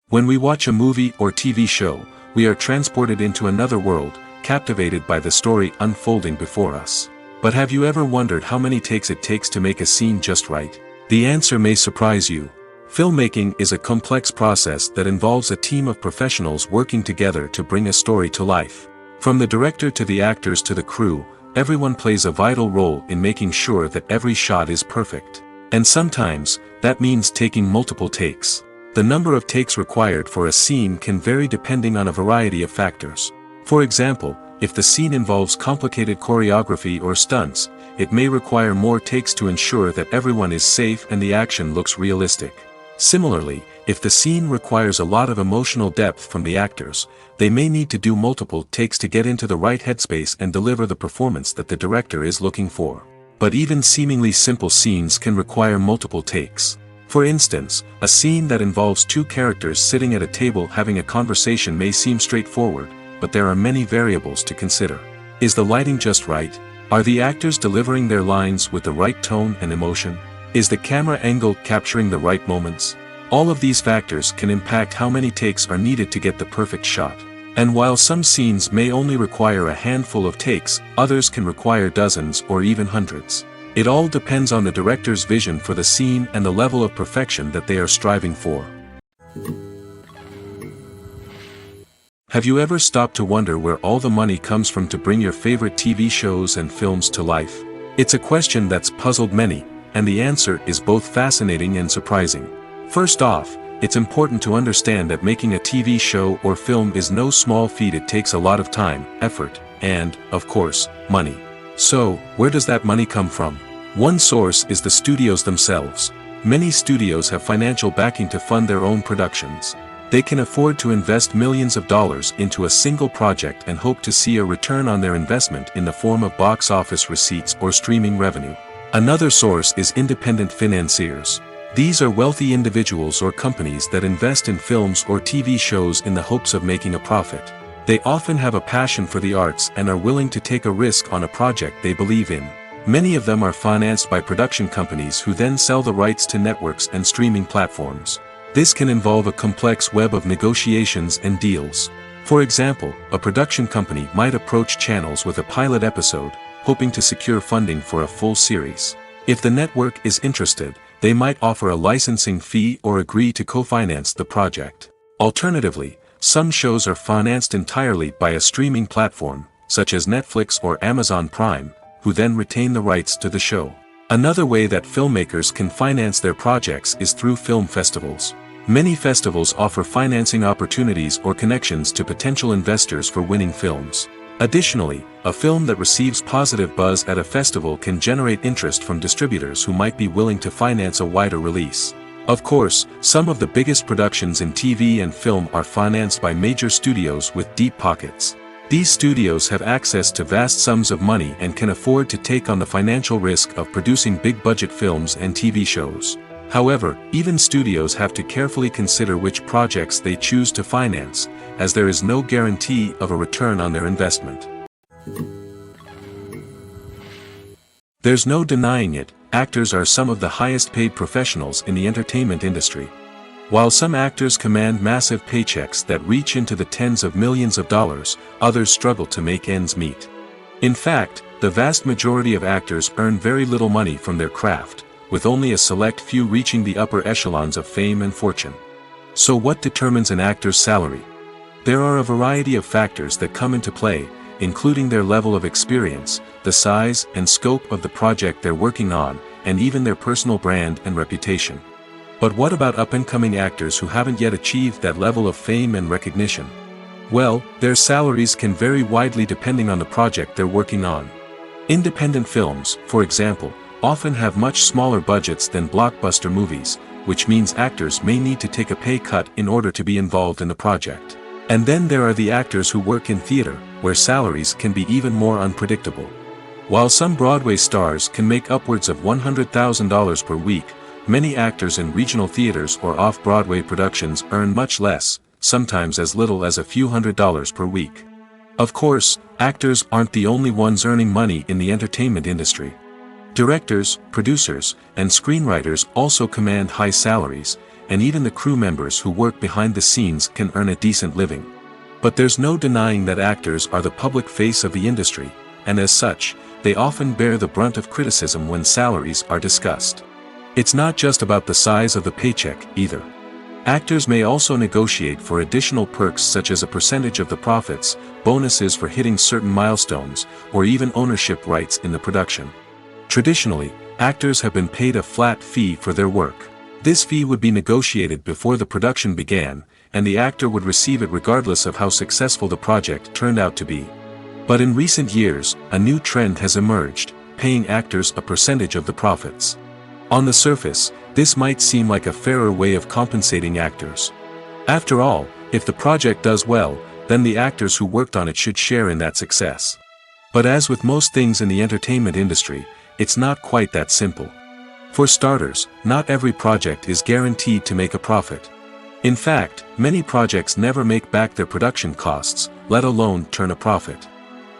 When we watch a movie or TV show, we are transported into another world, captivated by the story unfolding before us. But have you ever wondered how many takes it takes to make a scene just right? The answer may surprise you. Filmmaking is a complex process that involves a team of professionals working together to bring a story to life. From the director to the actors to the crew, everyone plays a vital role in making sure that every shot is perfect. And sometimes, that means taking multiple takes. The number of takes required for a scene can vary depending on a variety of factors. For example, if the scene involves complicated choreography or stunts, it may require more takes to ensure that everyone is safe and the action looks realistic. Similarly, if the scene requires a lot of emotional depth from the actors, they may need to do multiple takes to get into the right headspace and deliver the performance that the director is looking for. But even seemingly simple scenes can require multiple takes. For instance, a scene that involves two characters sitting at a table having a conversation may seem straightforward, but there are many variables to consider. Is the lighting just right? Are the actors delivering their lines with the right tone and emotion? Is the camera angle capturing the right moments? All of these factors can impact how many takes are needed to get the perfect shot. And while some scenes may only require a handful of takes, others can require dozens or even hundreds. It all depends on the director's vision for the scene and the level of perfection that they are striving for. Have you ever stopped to wonder where all the money comes from to bring your favorite TV shows and films to life? It's a question that's puzzled many, and the answer is both fascinating and surprising. First off, it's important to understand that making a TV show or film is no small feat. It takes a lot of time, effort, and, of course, money. So, where does that money come from? One source is the studios themselves. Many studios have financial backing to fund their own productions. They can afford to invest millions of dollars into a single project and hope to see a return on their investment in the form of box office receipts or streaming revenue. Another source is independent financiers. These are wealthy individuals or companies that invest in films or TV shows in the hopes of making a profit. They often have a passion for the arts and are willing to take a risk on a project they believe in. Many of them are financed by production companies who then sell the rights to networks and streaming platforms. This can involve a complex web of negotiations and deals. For example, a production company might approach channels with a pilot episode, hoping to secure funding for a full series. If the network is interested, they might offer a licensing fee or agree to co-finance the project. Alternatively, some shows are financed entirely by a streaming platform, such as Netflix or Amazon Prime, who then retain the rights to the show. Another way that filmmakers can finance their projects is through film festivals. Many festivals offer financing opportunities or connections to potential investors for winning films. Additionally, a film that receives positive buzz at a festival can generate interest from distributors who might be willing to finance a wider release. Of course, some of the biggest productions in TV and film are financed by major studios with deep pockets. These studios have access to vast sums of money and can afford to take on the financial risk of producing big-budget films and TV shows. However, even studios have to carefully consider which projects they choose to finance, as there is no guarantee of a return on their investment. There's no denying it, actors are some of the highest-paid professionals in the entertainment industry. While some actors command massive paychecks that reach into the tens of millions of dollars, others struggle to make ends meet. In fact, the vast majority of actors earn very little money from their craft, with only a select few reaching the upper echelons of fame and fortune. So what determines an actor's salary? There are a variety of factors that come into play, including their level of experience, the size and scope of the project they're working on, and even their personal brand and reputation. But what about up-and-coming actors who haven't yet achieved that level of fame and recognition? Well, their salaries can vary widely depending on the project they're working on. Independent films, for example, often have much smaller budgets than blockbuster movies, which means actors may need to take a pay cut in order to be involved in the project. And then there are the actors who work in theater, where salaries can be even more unpredictable. While some Broadway stars can make upwards of $100,000 per week, many actors in regional theaters or off-Broadway productions earn much less, sometimes as little as a few $100s per week. Of course, actors aren't the only ones earning money in the entertainment industry. Directors, producers, and screenwriters also command high salaries, and even the crew members who work behind the scenes can earn a decent living. But there's no denying that actors are the public face of the industry, and as such, they often bear the brunt of criticism when salaries are discussed. It's not just about the size of the paycheck, either. Actors may also negotiate for additional perks such as a percentage of the profits, bonuses for hitting certain milestones, or even ownership rights in the production. Traditionally, actors have been paid a flat fee for their work. This fee would be negotiated before the production began, and the actor would receive it regardless of how successful the project turned out to be. But in recent years, a new trend has emerged, paying actors a percentage of the profits. On the surface, this might seem like a fairer way of compensating actors. After all, if the project does well, then the actors who worked on it should share in that success. But as with most things in the entertainment industry, it's not quite that simple. For starters, not every project is guaranteed to make a profit. In fact, many projects never make back their production costs, let alone turn a profit.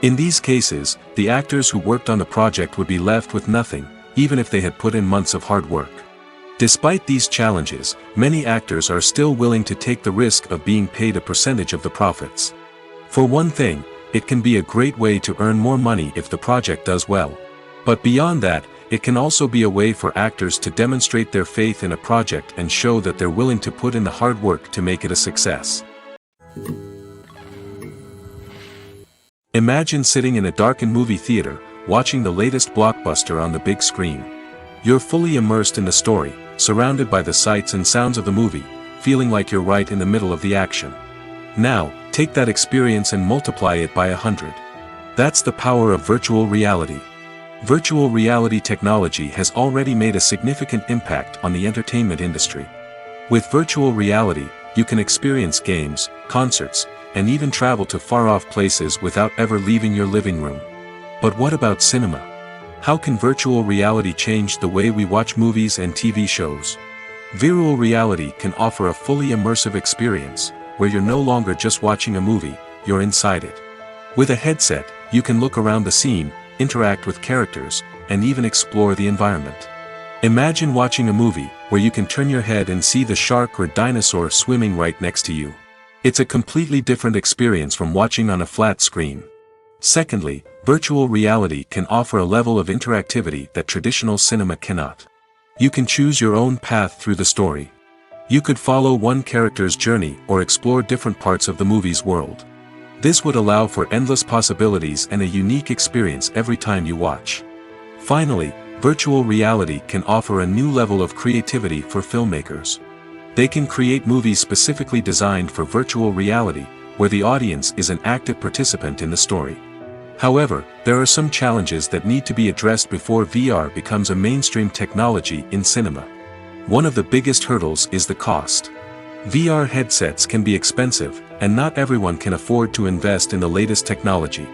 In these cases, the actors who worked on the project would be left with nothing, even if they had put in months of hard work. Despite these challenges, many actors are still willing to take the risk of being paid a percentage of the profits. For one thing, it can be a great way to earn more money if the project does well. But beyond that, it can also be a way for actors to demonstrate their faith in a project and show that they're willing to put in the hard work to make it a success. Imagine sitting in a darkened movie theater, watching the latest blockbuster on the big screen. You're fully immersed in the story, surrounded by the sights and sounds of the movie, feeling like you're right in the middle of the action. Now, take that experience and multiply it by 100. That's the power of virtual reality. Virtual reality technology has already made a significant impact on the entertainment industry. With virtual reality, you can experience games, concerts, and even travel to far-off places without ever leaving your living room. But what about cinema? How can virtual reality change the way we watch movies and TV shows? Virtual reality can offer a fully immersive experience, where you're no longer just watching a movie, you're inside it. With a headset, you can look around the scene, interact with characters, and even explore the environment. Imagine watching a movie where you can turn your head and see the shark or dinosaur swimming right next to you. It's a completely different experience from watching on a flat screen. Secondly, virtual reality can offer a level of interactivity that traditional cinema cannot. You can choose your own path through the story. You could follow one character's journey or explore different parts of the movie's world. This would allow for endless possibilities and a unique experience every time you watch. Finally, virtual reality can offer a new level of creativity for filmmakers. They can create movies specifically designed for virtual reality, where the audience is an active participant in the story. However, there are some challenges that need to be addressed before VR becomes a mainstream technology in cinema. One of the biggest hurdles is the cost. VR headsets can be expensive, and not everyone can afford to invest in the latest technology.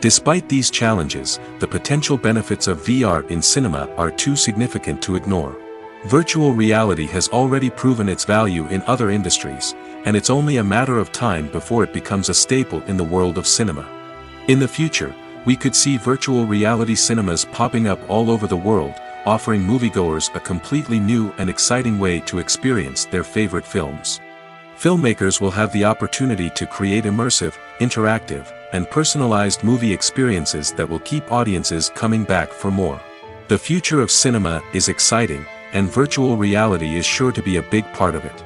Despite these challenges, the potential benefits of VR in cinema are too significant to ignore. Virtual reality has already proven its value in other industries, and it's only a matter of time before it becomes a staple in the world of cinema. In the future, we could see virtual reality cinemas popping up all over the world, offering moviegoers a completely new and exciting way to experience their favorite films. Filmmakers will have the opportunity to create immersive, interactive, and personalized movie experiences that will keep audiences coming back for more. The future of cinema is exciting, and virtual reality is sure to be a big part of it.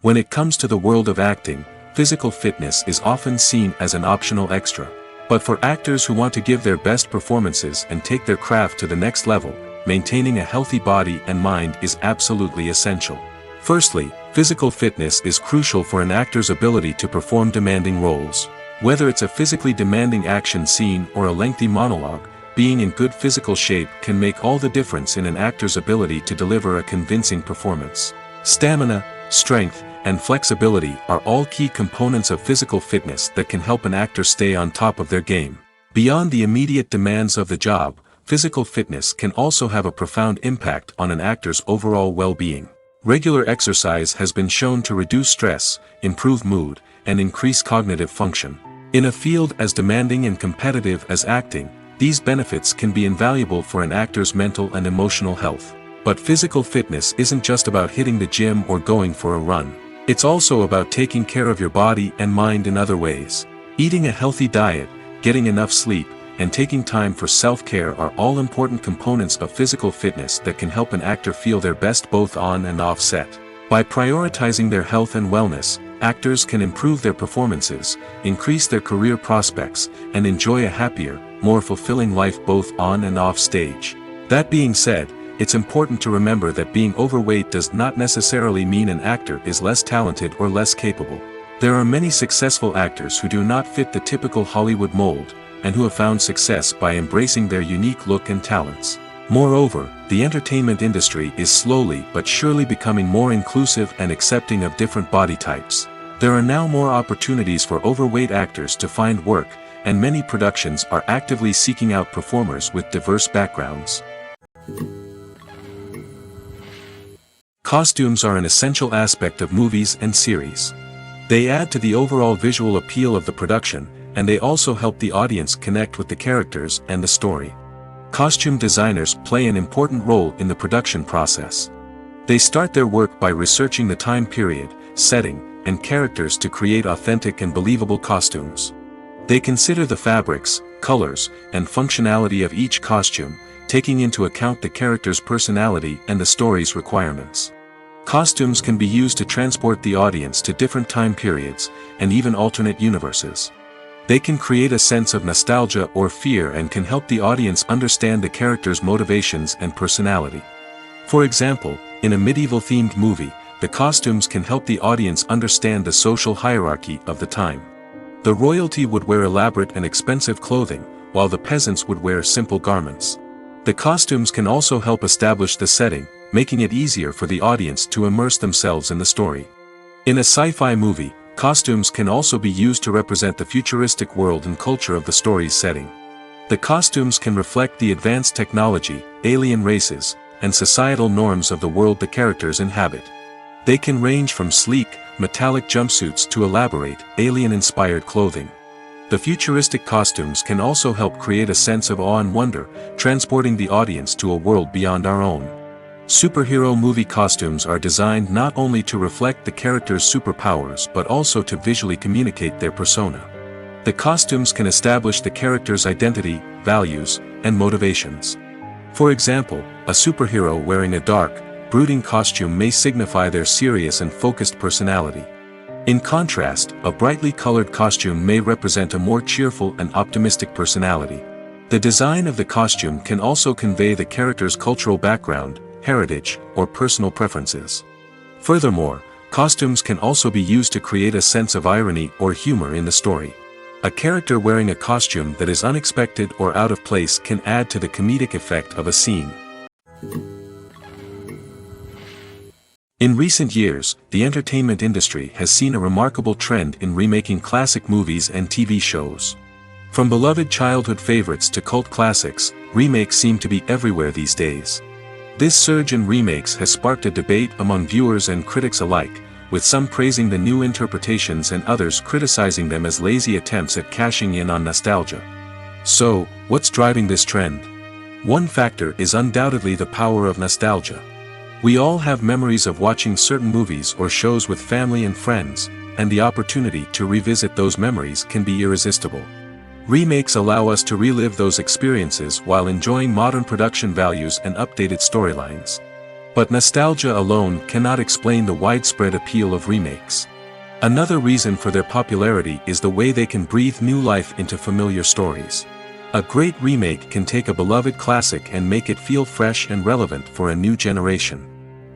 When it comes to the world of acting, physical fitness is often seen as an optional extra. But for actors who want to give their best performances and take their craft to the next level, maintaining a healthy body and mind is absolutely essential. Firstly, physical fitness is crucial for an actor's ability to perform demanding roles. Whether it's a physically demanding action scene or a lengthy monologue, being in good physical shape can make all the difference in an actor's ability to deliver a convincing performance. Stamina, strength, and flexibility are all key components of physical fitness that can help an actor stay on top of their game. Beyond the immediate demands of the job, physical fitness can also have a profound impact on an actor's overall well-being. Regular exercise has been shown to reduce stress, improve mood, and increase cognitive function. In a field as demanding and competitive as acting, these benefits can be invaluable for an actor's mental and emotional health. But physical fitness isn't just about hitting the gym or going for a run. It's also about taking care of your body and mind in other ways. Eating a healthy diet, getting enough sleep, and taking time for self-care are all important components of physical fitness that can help an actor feel their best both on and off set. By prioritizing their health and wellness, actors can improve their performances, increase their career prospects, and enjoy a happier, more fulfilling life both on and off stage. That being said, it's important to remember that being overweight does not necessarily mean an actor is less talented or less capable. There are many successful actors who do not fit the typical Hollywood mold, and who have found success by embracing their unique look and talents. Moreover, the entertainment industry is slowly but surely becoming more inclusive and accepting of different body types. There are now more opportunities for overweight actors to find work, and many productions are actively seeking out performers with diverse backgrounds. Costumes are an essential aspect of movies and series. They add to the overall visual appeal of the production, and they also help the audience connect with the characters and the story. Costume designers play an important role in the production process. They start their work by researching the time period, setting, and characters to create authentic and believable costumes. They consider the fabrics, colors, and functionality of each costume, taking into account the character's personality and the story's requirements. Costumes can be used to transport the audience to different time periods, and even alternate universes. They can create a sense of nostalgia or fear and can help the audience understand the character's motivations and personality. For example, in a medieval-themed movie, the costumes can help the audience understand the social hierarchy of the time. The royalty would wear elaborate and expensive clothing, while the peasants would wear simple garments. The costumes can also help establish the setting, making it easier for the audience to immerse themselves in the story. In a sci-fi movie, costumes can also be used to represent the futuristic world and culture of the story's setting. The costumes can reflect the advanced technology, alien races, and societal norms of the world the characters inhabit. They can range from sleek, metallic jumpsuits to elaborate, alien-inspired clothing. The futuristic costumes can also help create a sense of awe and wonder, transporting the audience to a world beyond our own. Superhero movie costumes are designed not only to reflect the character's superpowers but also to visually communicate their persona. The costumes can establish the character's identity, values, and motivations. For example, a superhero wearing a dark, brooding costume may signify their serious and focused personality. In contrast, a brightly colored costume may represent a more cheerful and optimistic personality. The design of the costume can also convey the character's cultural background, heritage, or personal preferences. Furthermore, costumes can also be used to create a sense of irony or humor in the story. A character wearing a costume that is unexpected or out of place can add to the comedic effect of a scene. In recent years, the entertainment industry has seen a remarkable trend in remaking classic movies and TV shows. From beloved childhood favorites to cult classics, remakes seem to be everywhere these days. This surge in remakes has sparked a debate among viewers and critics alike, with some praising the new interpretations and others criticizing them as lazy attempts at cashing in on nostalgia. So, what's driving this trend? One factor is undoubtedly the power of nostalgia. We all have memories of watching certain movies or shows with family and friends, and the opportunity to revisit those memories can be irresistible. Remakes allow us to relive those experiences while enjoying modern production values and updated storylines. But nostalgia alone cannot explain the widespread appeal of remakes. Another reason for their popularity is the way they can breathe new life into familiar stories. A great remake can take a beloved classic and make it feel fresh and relevant for a new generation.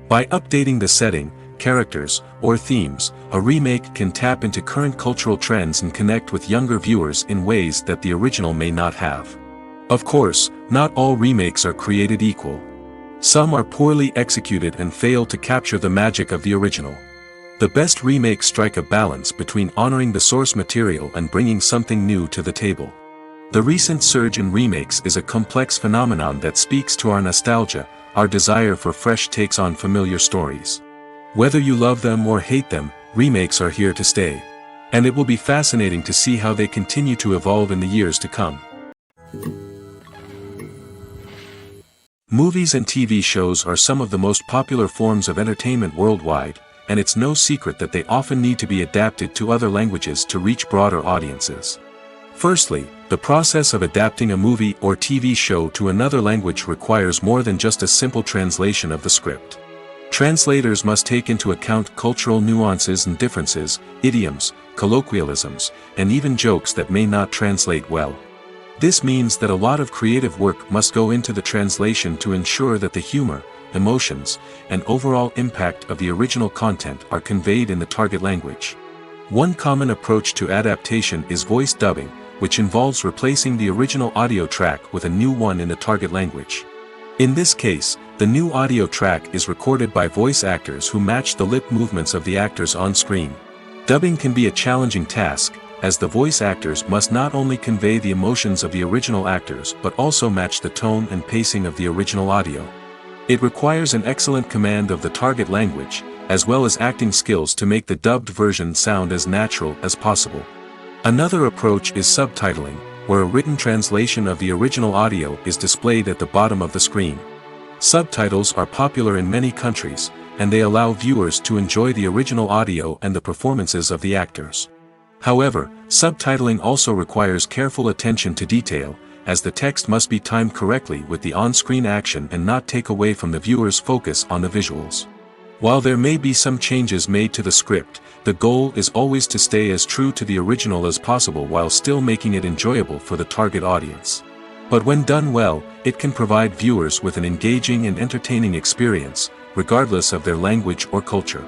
By updating the setting, characters, or themes, a remake can tap into current cultural trends and connect with younger viewers in ways that the original may not have. Of course, not all remakes are created equal. Some are poorly executed and fail to capture the magic of the original. The best remakes strike a balance between honoring the source material and bringing something new to the table. The recent surge in remakes is a complex phenomenon that speaks to our nostalgia, our desire for fresh takes on familiar stories. Whether you love them or hate them, remakes are here to stay. And it will be fascinating to see how they continue to evolve in the years to come. Movies and TV shows are some of the most popular forms of entertainment worldwide, and it's no secret that they often need to be adapted to other languages to reach broader audiences. Firstly, the process of adapting a movie or TV show to another language requires more than just a simple translation of the script. Translators must take into account cultural nuances and differences, idioms, colloquialisms, and even jokes that may not translate well. This means that a lot of creative work must go into the translation to ensure that the humor, emotions, and overall impact of the original content are conveyed in the target language. One common approach to adaptation is voice dubbing, which involves replacing the original audio track with a new one in the target language. In this case, the new audio track is recorded by voice actors who match the lip movements of the actors on screen. Dubbing can be a challenging task, as the voice actors must not only convey the emotions of the original actors but also match the tone and pacing of the original audio. It requires an excellent command of the target language, as well as acting skills to make the dubbed version sound as natural as possible. Another approach is subtitling, where a written translation of the original audio is displayed at the bottom of the screen. Subtitles are popular in many countries, and they allow viewers to enjoy the original audio and the performances of the actors. However, subtitling also requires careful attention to detail, as the text must be timed correctly with the on-screen action and not take away from the viewer's focus on the visuals. While there may be some changes made to the script, the goal is always to stay as true to the original as possible while still making it enjoyable for the target audience. But when done well, it can provide viewers with an engaging and entertaining experience, regardless of their language or culture.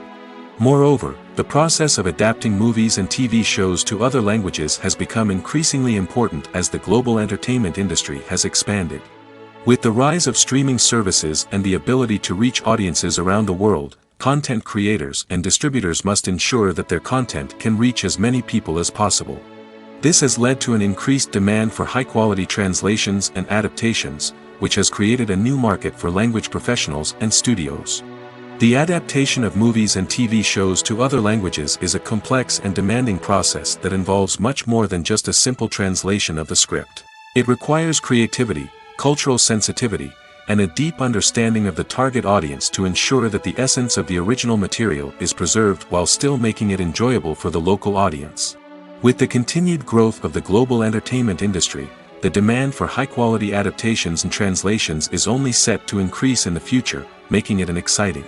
Moreover, the process of adapting movies and TV shows to other languages has become increasingly important as the global entertainment industry has expanded. With the rise of streaming services and the ability to reach audiences around the world, content creators and distributors must ensure that their content can reach as many people as possible. This has led to an increased demand for high-quality translations and adaptations, which has created a new market for language professionals and studios. The adaptation of movies and TV shows to other languages is a complex and demanding process that involves much more than just a simple translation of the script. It requires creativity, cultural sensitivity, and a deep understanding of the target audience to ensure that the essence of the original material is preserved while still making it enjoyable for the local audience. With the continued growth of the global entertainment industry, the demand for high-quality adaptations and translations is only set to increase in the future, making it exciting.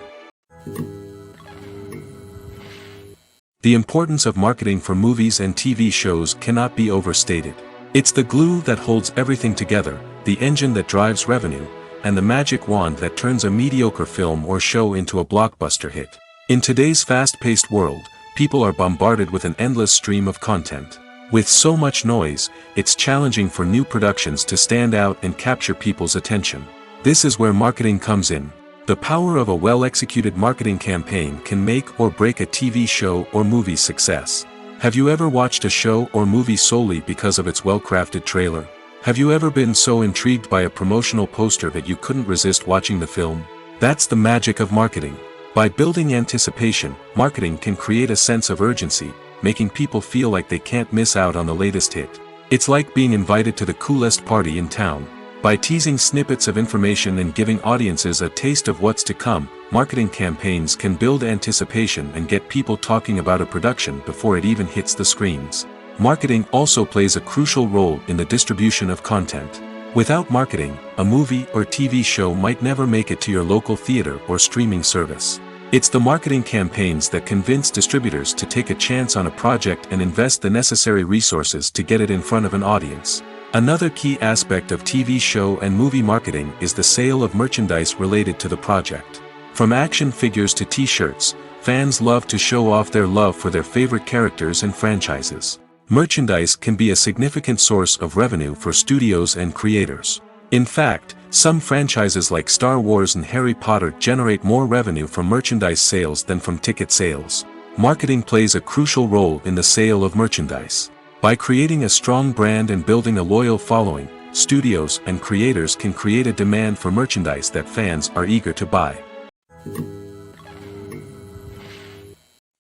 The importance of marketing for movies and TV shows cannot be overstated. It's the glue that holds everything together, the engine that drives revenue, and the magic wand that turns a mediocre film or show into a blockbuster hit. In today's fast-paced world, people are bombarded with an endless stream of content. With so much noise, it's challenging for new productions to stand out and capture people's attention. This is where marketing comes in. The power of a well-executed marketing campaign can make or break a TV show or movie's success. Have you ever watched a show or movie solely because of its well-crafted trailer? Have you ever been so intrigued by a promotional poster that you couldn't resist watching the film? That's the magic of marketing. By building anticipation, marketing can create a sense of urgency, making people feel like they can't miss out on the latest hit. It's like being invited to the coolest party in town. By teasing snippets of information and giving audiences a taste of what's to come, marketing campaigns can build anticipation and get people talking about a production before it even hits the screens. Marketing also plays a crucial role in the distribution of content. Without marketing, a movie or TV show might never make it to your local theater or streaming service. It's the marketing campaigns that convince distributors to take a chance on a project and invest the necessary resources to get it in front of an audience. Another key aspect of TV show and movie marketing is the sale of merchandise related to the project. From action figures to t-shirts, fans love to show off their love for their favorite characters and franchises. Merchandise can be a significant source of revenue for studios and creators. In fact, some franchises like Star Wars and Harry Potter generate more revenue from merchandise sales than from ticket sales. Marketing plays a crucial role in the sale of merchandise. By creating a strong brand and building a loyal following, studios and creators can create a demand for merchandise that fans are eager to buy.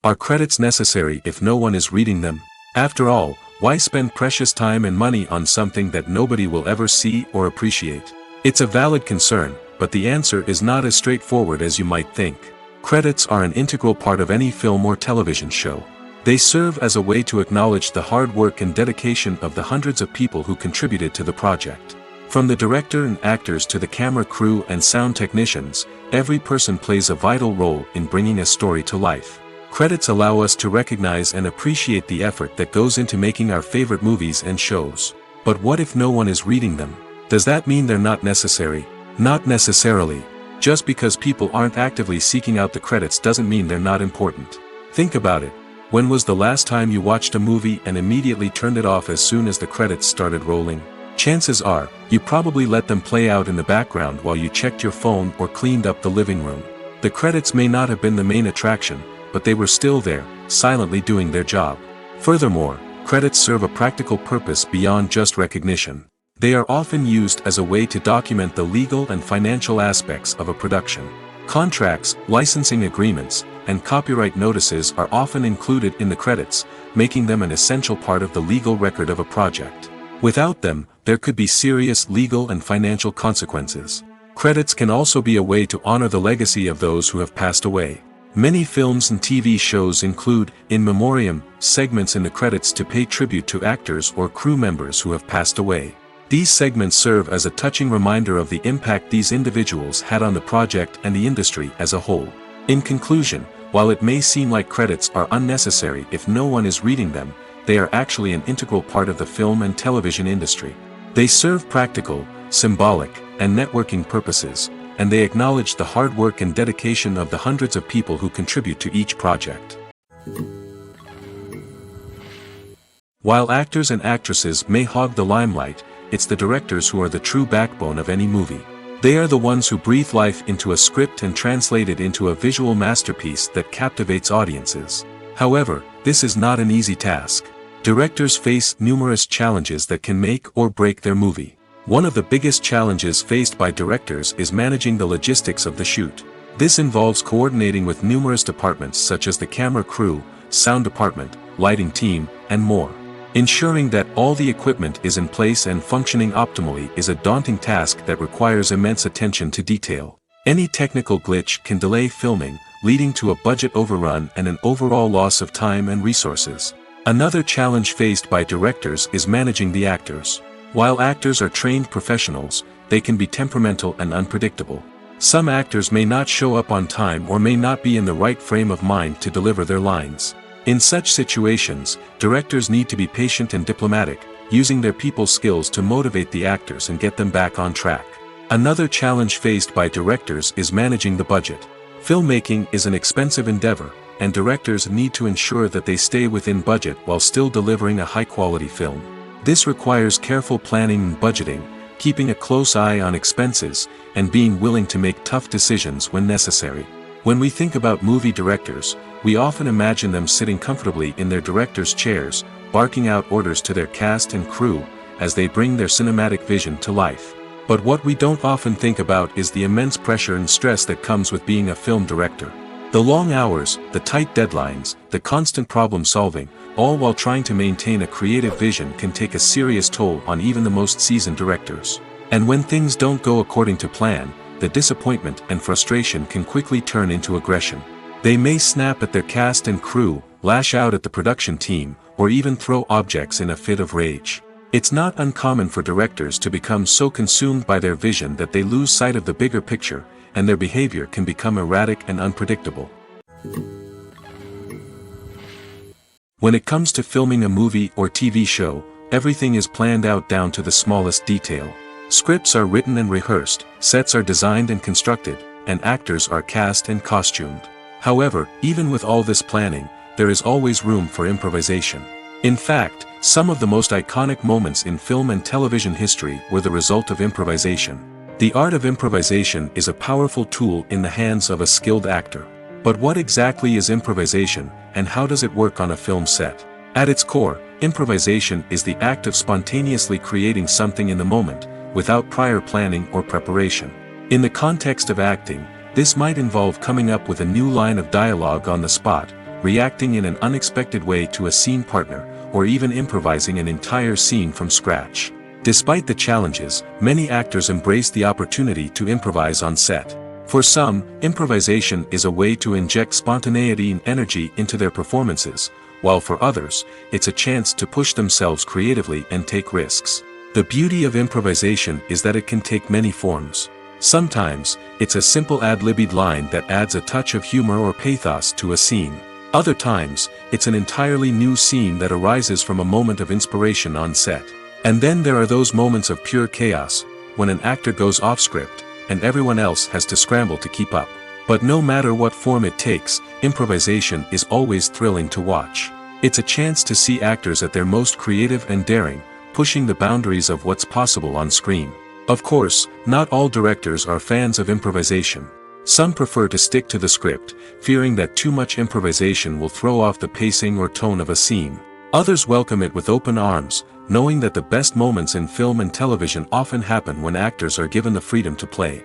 Are credits necessary if no one is reading them? After all, why spend precious time and money on something that nobody will ever see or appreciate? It's a valid concern, but the answer is not as straightforward as you might think. Credits are an integral part of any film or television show. They serve as a way to acknowledge the hard work and dedication of the hundreds of people who contributed to the project. From the director and actors to the camera crew and sound technicians, every person plays a vital role in bringing a story to life. Credits allow us to recognize and appreciate the effort that goes into making our favorite movies and shows. But what if no one is reading them? Does that mean they're not necessary? Not necessarily. Just because people aren't actively seeking out the credits doesn't mean they're not important. Think about it. When was the last time you watched a movie and immediately turned it off as soon as the credits started rolling? Chances are, you probably let them play out in the background while you checked your phone or cleaned up the living room. The credits may not have been the main attraction, but they were still there, silently doing their job. Furthermore, credits serve a practical purpose beyond just recognition. They are often used as a way to document the legal and financial aspects of a production. Contracts, licensing agreements, and copyright notices are often included in the credits, making them an essential part of the legal record of a project. Without them, there could be serious legal and financial consequences. Credits can also be a way to honor the legacy of those who have passed away. Many films and TV shows include, in memoriam, segments in the credits to pay tribute to actors or crew members who have passed away. These segments serve as a touching reminder of the impact these individuals had on the project and the industry as a whole. In conclusion, while it may seem like credits are unnecessary if no one is reading them, they are actually an integral part of the film and television industry. They serve practical, symbolic, and networking purposes, and they acknowledge the hard work and dedication of the hundreds of people who contribute to each project. While actors and actresses may hog the limelight, it's the directors who are the true backbone of any movie. They are the ones who breathe life into a script and translate it into a visual masterpiece that captivates audiences. However, this is not an easy task. Directors face numerous challenges that can make or break their movie. One of the biggest challenges faced by directors is managing the logistics of the shoot. This involves coordinating with numerous departments such as the camera crew, sound department, lighting team, and more. Ensuring that all the equipment is in place and functioning optimally is a daunting task that requires immense attention to detail. Any technical glitch can delay filming, leading to a budget overrun and an overall loss of time and resources. Another challenge faced by directors is managing the actors. While actors are trained professionals, they can be temperamental and unpredictable. Some actors may not show up on time or may not be in the right frame of mind to deliver their lines. In such situations, directors need to be patient and diplomatic, using their people skills to motivate the actors and get them back on track. Another challenge faced by directors is managing the budget. Filmmaking is an expensive endeavor, and directors need to ensure that they stay within budget while still delivering a high-quality film. This requires careful planning and budgeting, keeping a close eye on expenses, and being willing to make tough decisions when necessary. When we think about movie directors, we often imagine them sitting comfortably in their director's chairs, barking out orders to their cast and crew, as they bring their cinematic vision to life. But what we don't often think about is the immense pressure and stress that comes with being a film director. The long hours, the tight deadlines, the constant problem solving, all while trying to maintain a creative vision can take a serious toll on even the most seasoned directors. And when things don't go according to plan, the disappointment and frustration can quickly turn into aggression. They may snap at their cast and crew, lash out at the production team, or even throw objects in a fit of rage. It's not uncommon for directors to become so consumed by their vision that they lose sight of the bigger picture, and their behavior can become erratic and unpredictable. When it comes to filming a movie or TV show, everything is planned out down to the smallest detail. Scripts are written and rehearsed, sets are designed and constructed, and actors are cast and costumed. However, even with all this planning, there is always room for improvisation. In fact, some of the most iconic moments in film and television history were the result of improvisation. The art of improvisation is a powerful tool in the hands of a skilled actor. But what exactly is improvisation, and how does it work on a film set? At its core, improvisation is the act of spontaneously creating something in the moment, without prior planning or preparation. In the context of acting, this might involve coming up with a new line of dialogue on the spot, reacting in an unexpected way to a scene partner, or even improvising an entire scene from scratch. Despite the challenges, many actors embrace the opportunity to improvise on set. For some, improvisation is a way to inject spontaneity and energy into their performances, while for others, it's a chance to push themselves creatively and take risks. The beauty of improvisation is that it can take many forms. Sometimes, it's a simple ad-libbed line that adds a touch of humor or pathos to a scene. Other times, it's an entirely new scene that arises from a moment of inspiration on set. And then there are those moments of pure chaos, when an actor goes off script, and everyone else has to scramble to keep up. But no matter what form it takes, improvisation is always thrilling to watch. It's a chance to see actors at their most creative and daring, pushing the boundaries of what's possible on screen. Of course, not all directors are fans of improvisation. Some prefer to stick to the script, fearing that too much improvisation will throw off the pacing or tone of a scene. Others welcome it with open arms, knowing that the best moments in film and television often happen when actors are given the freedom to play.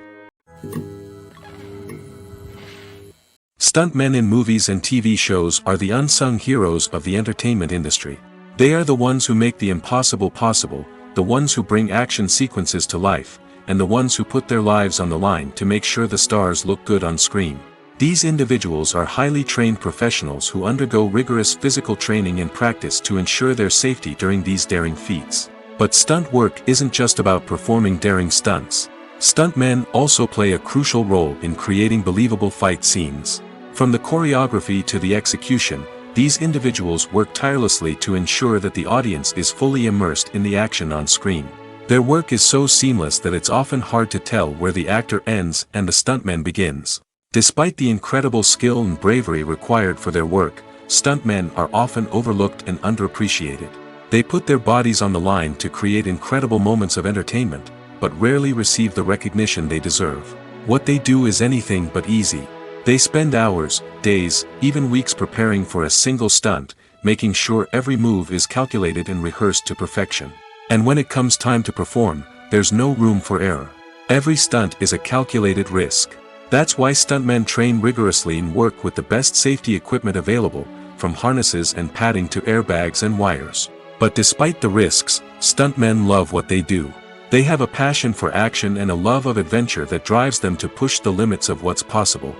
Stuntmen in movies and TV shows are the unsung heroes of the entertainment industry. They are the ones who make the impossible possible, the ones who bring action sequences to life, and the ones who put their lives on the line to make sure the stars look good on screen. These individuals are highly trained professionals who undergo rigorous physical training and practice to ensure their safety during these daring feats. But stunt work isn't just about performing daring stunts. Stuntmen also play a crucial role in creating believable fight scenes. From the choreography to the execution, these individuals work tirelessly to ensure that the audience is fully immersed in the action on screen. Their work is so seamless that it's often hard to tell where the actor ends and the stuntman begins. Despite the incredible skill and bravery required for their work, stuntmen are often overlooked and underappreciated. They put their bodies on the line to create incredible moments of entertainment, but rarely receive the recognition they deserve. What they do is anything but easy. They spend hours, days, even weeks preparing for a single stunt, making sure every move is calculated and rehearsed to perfection. And when it comes time to perform, there's no room for error. Every stunt is a calculated risk. That's why stuntmen train rigorously and work with the best safety equipment available, from harnesses and padding to airbags and wires. But despite the risks, stuntmen love what they do. They have a passion for action and a love of adventure that drives them to push the limits of what's possible.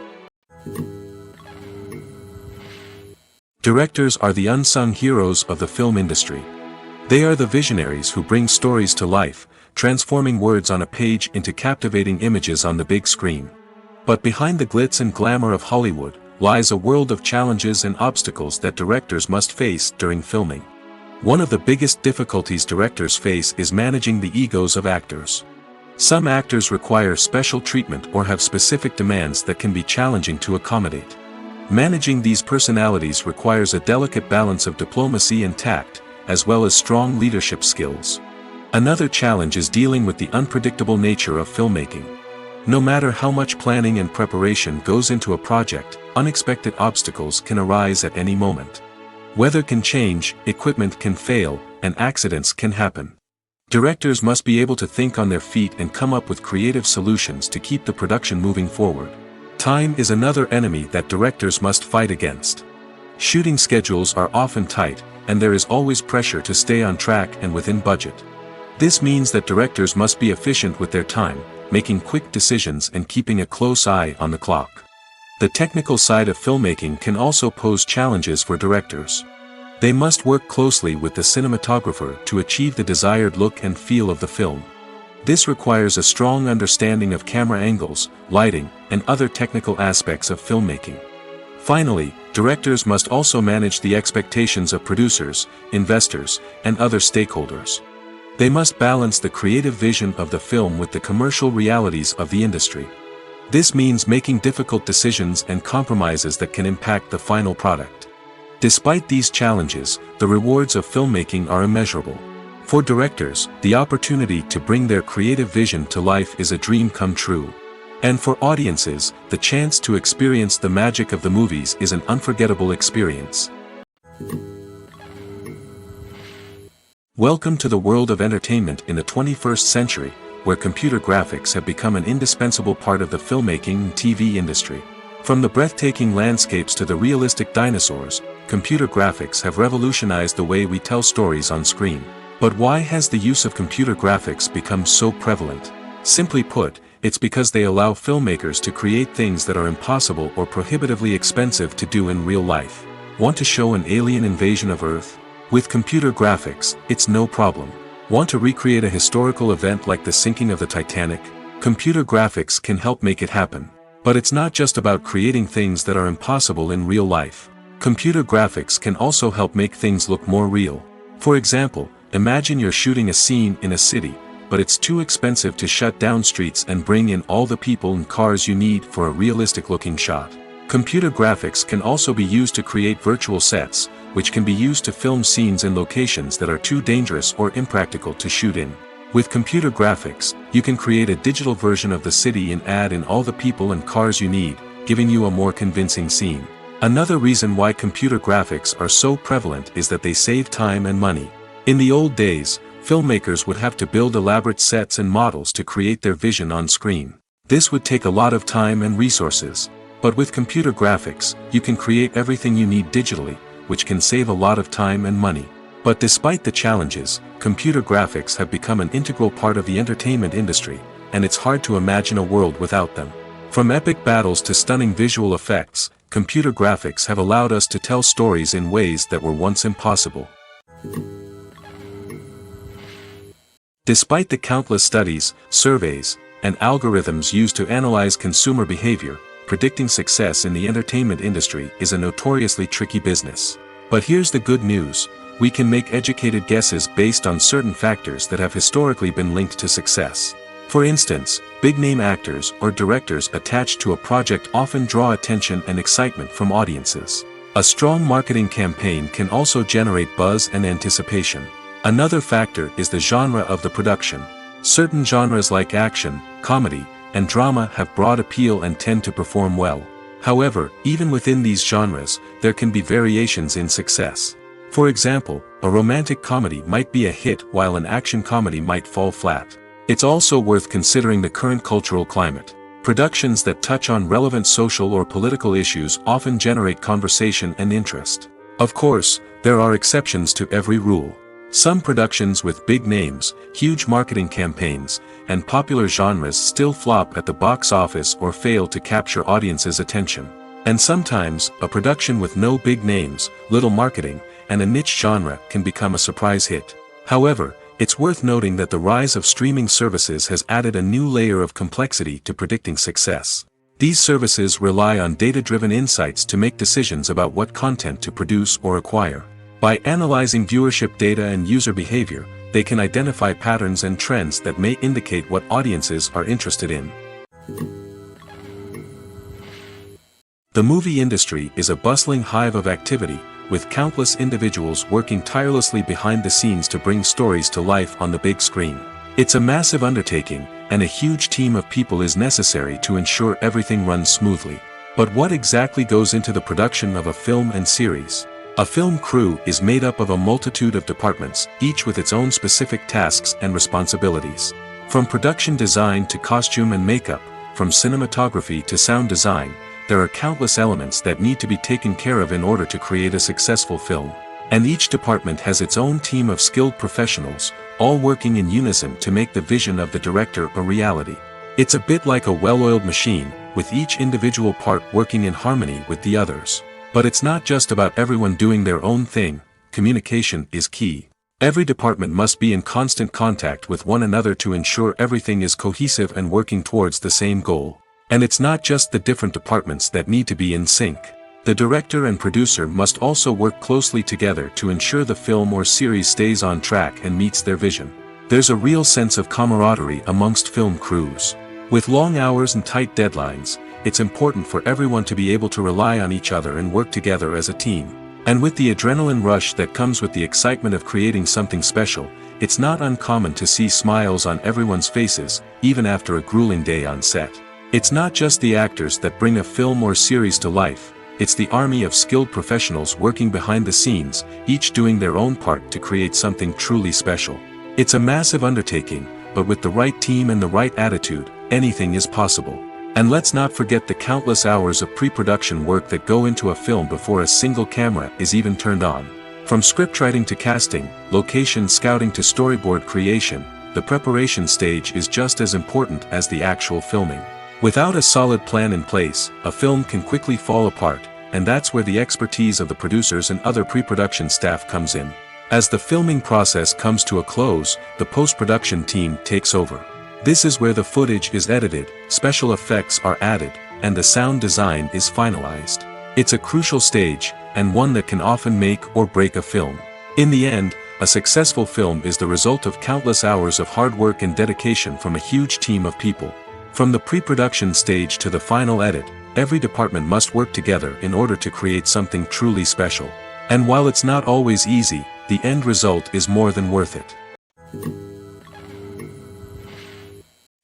Directors are the unsung heroes of the film industry. They are the visionaries who bring stories to life, transforming words on a page into captivating images on the big screen. But behind the glitz and glamour of Hollywood, lies a world of challenges and obstacles that directors must face during filming. One of the biggest difficulties directors face is managing the egos of actors. Some actors require special treatment or have specific demands that can be challenging to accommodate. Managing these personalities requires a delicate balance of diplomacy and tact, as well as strong leadership skills. Another challenge is dealing with the unpredictable nature of filmmaking. No matter how much planning and preparation goes into a project, unexpected obstacles can arise at any moment. Weather can change, equipment can fail, and accidents can happen. Directors must be able to think on their feet and come up with creative solutions to keep the production moving forward. Time is another enemy that directors must fight against. Shooting schedules are often tight, and there is always pressure to stay on track and within budget. This means that directors must be efficient with their time, making quick decisions and keeping a close eye on the clock. The technical side of filmmaking can also pose challenges for directors. They must work closely with the cinematographer to achieve the desired look and feel of the film. This requires a strong understanding of camera angles, lighting, and other technical aspects of filmmaking. Finally, directors must also manage the expectations of producers, investors, and other stakeholders. They must balance the creative vision of the film with the commercial realities of the industry. This means making difficult decisions and compromises that can impact the final product. Despite these challenges, the rewards of filmmaking are immeasurable. For directors, the opportunity to bring their creative vision to life is a dream come true. And for audiences, the chance to experience the magic of the movies is an unforgettable experience. Welcome to the world of entertainment in the 21st century, where computer graphics have become an indispensable part of the filmmaking and TV industry. From the breathtaking landscapes to the realistic dinosaurs, computer graphics have revolutionized the way we tell stories on screen. But why has the use of computer graphics become so prevalent? Simply put, it's because they allow filmmakers to create things that are impossible or prohibitively expensive to do in real life. Want to show an alien invasion of Earth? With computer graphics, it's no problem. Want to recreate a historical event like the sinking of the Titanic? Computer graphics can help make it happen. But it's not just about creating things that are impossible in real life. Computer graphics can also help make things look more real. For example, imagine you're shooting a scene in a city, but it's too expensive to shut down streets and bring in all the people and cars you need for a realistic-looking shot. Computer graphics can also be used to create virtual sets, which can be used to film scenes in locations that are too dangerous or impractical to shoot in. With computer graphics, you can create a digital version of the city and add in all the people and cars you need, giving you a more convincing scene. Another reason why computer graphics are so prevalent is that they save time and money. In the old days, filmmakers would have to build elaborate sets and models to create their vision on screen. This would take a lot of time and resources. But with computer graphics, you can create everything you need digitally, which can save a lot of time and money. But despite the challenges, computer graphics have become an integral part of the entertainment industry, and it's hard to imagine a world without them. From epic battles to stunning visual effects, computer graphics have allowed us to tell stories in ways that were once impossible. Despite the countless studies, surveys, and algorithms used to analyze consumer behavior, predicting success in the entertainment industry is a notoriously tricky business. But here's the good news: we can make educated guesses based on certain factors that have historically been linked to success. For instance, big-name actors or directors attached to a project often draw attention and excitement from audiences. A strong marketing campaign can also generate buzz and anticipation. Another factor is the genre of the production. Certain genres like action, comedy, and drama have broad appeal and tend to perform well. However, even within these genres, there can be variations in success. For example, a romantic comedy might be a hit while an action comedy might fall flat. It's also worth considering the current cultural climate. Productions that touch on relevant social or political issues often generate conversation and interest. Of course, there are exceptions to every rule. Some productions with big names, huge marketing campaigns, and popular genres still flop at the box office or fail to capture audiences' attention. And sometimes, a production with no big names, little marketing, and a niche genre can become a surprise hit. However, it's worth noting that the rise of streaming services has added a new layer of complexity to predicting success. These services rely on data-driven insights to make decisions about what content to produce or acquire. By analyzing viewership data and user behavior, they can identify patterns and trends that may indicate what audiences are interested in. The movie industry is a bustling hive of activity, with countless individuals working tirelessly behind the scenes to bring stories to life on the big screen. It's a massive undertaking, and a huge team of people is necessary to ensure everything runs smoothly. But what exactly goes into the production of a film and series? A film crew is made up of a multitude of departments, each with its own specific tasks and responsibilities. From production design to costume and makeup, from cinematography to sound design, there are countless elements that need to be taken care of in order to create a successful film. And each department has its own team of skilled professionals, all working in unison to make the vision of the director a reality. It's a bit like a well-oiled machine, with each individual part working in harmony with the others. But it's not just about everyone doing their own thing. Communication is key. Every department must be in constant contact with one another to ensure everything is cohesive and working towards the same goal. And it's not just the different departments that need to be in sync. The director and producer must also work closely together to ensure the film or series stays on track and meets their vision. There's a real sense of camaraderie amongst film crews. With long hours and tight deadlines, it's important for everyone to be able to rely on each other and work together as a team. And with the adrenaline rush that comes with the excitement of creating something special, it's not uncommon to see smiles on everyone's faces, even after a grueling day on set. It's not just the actors that bring a film or series to life, it's the army of skilled professionals working behind the scenes, each doing their own part to create something truly special. It's a massive undertaking, but with the right team and the right attitude, anything is possible. And let's not forget the countless hours of pre-production work that go into a film before a single camera is even turned on. From scriptwriting to casting, location scouting to storyboard creation, the preparation stage is just as important as the actual filming. Without a solid plan in place, a film can quickly fall apart, and that's where the expertise of the producers and other pre-production staff comes in. As the filming process comes to a close, the post-production team takes over. This is where the footage is edited, special effects are added, and the sound design is finalized. It's a crucial stage, and one that can often make or break a film. In the end, a successful film is the result of countless hours of hard work and dedication from a huge team of people. From the pre-production stage to the final edit, every department must work together in order to create something truly special. And while it's not always easy, the end result is more than worth it.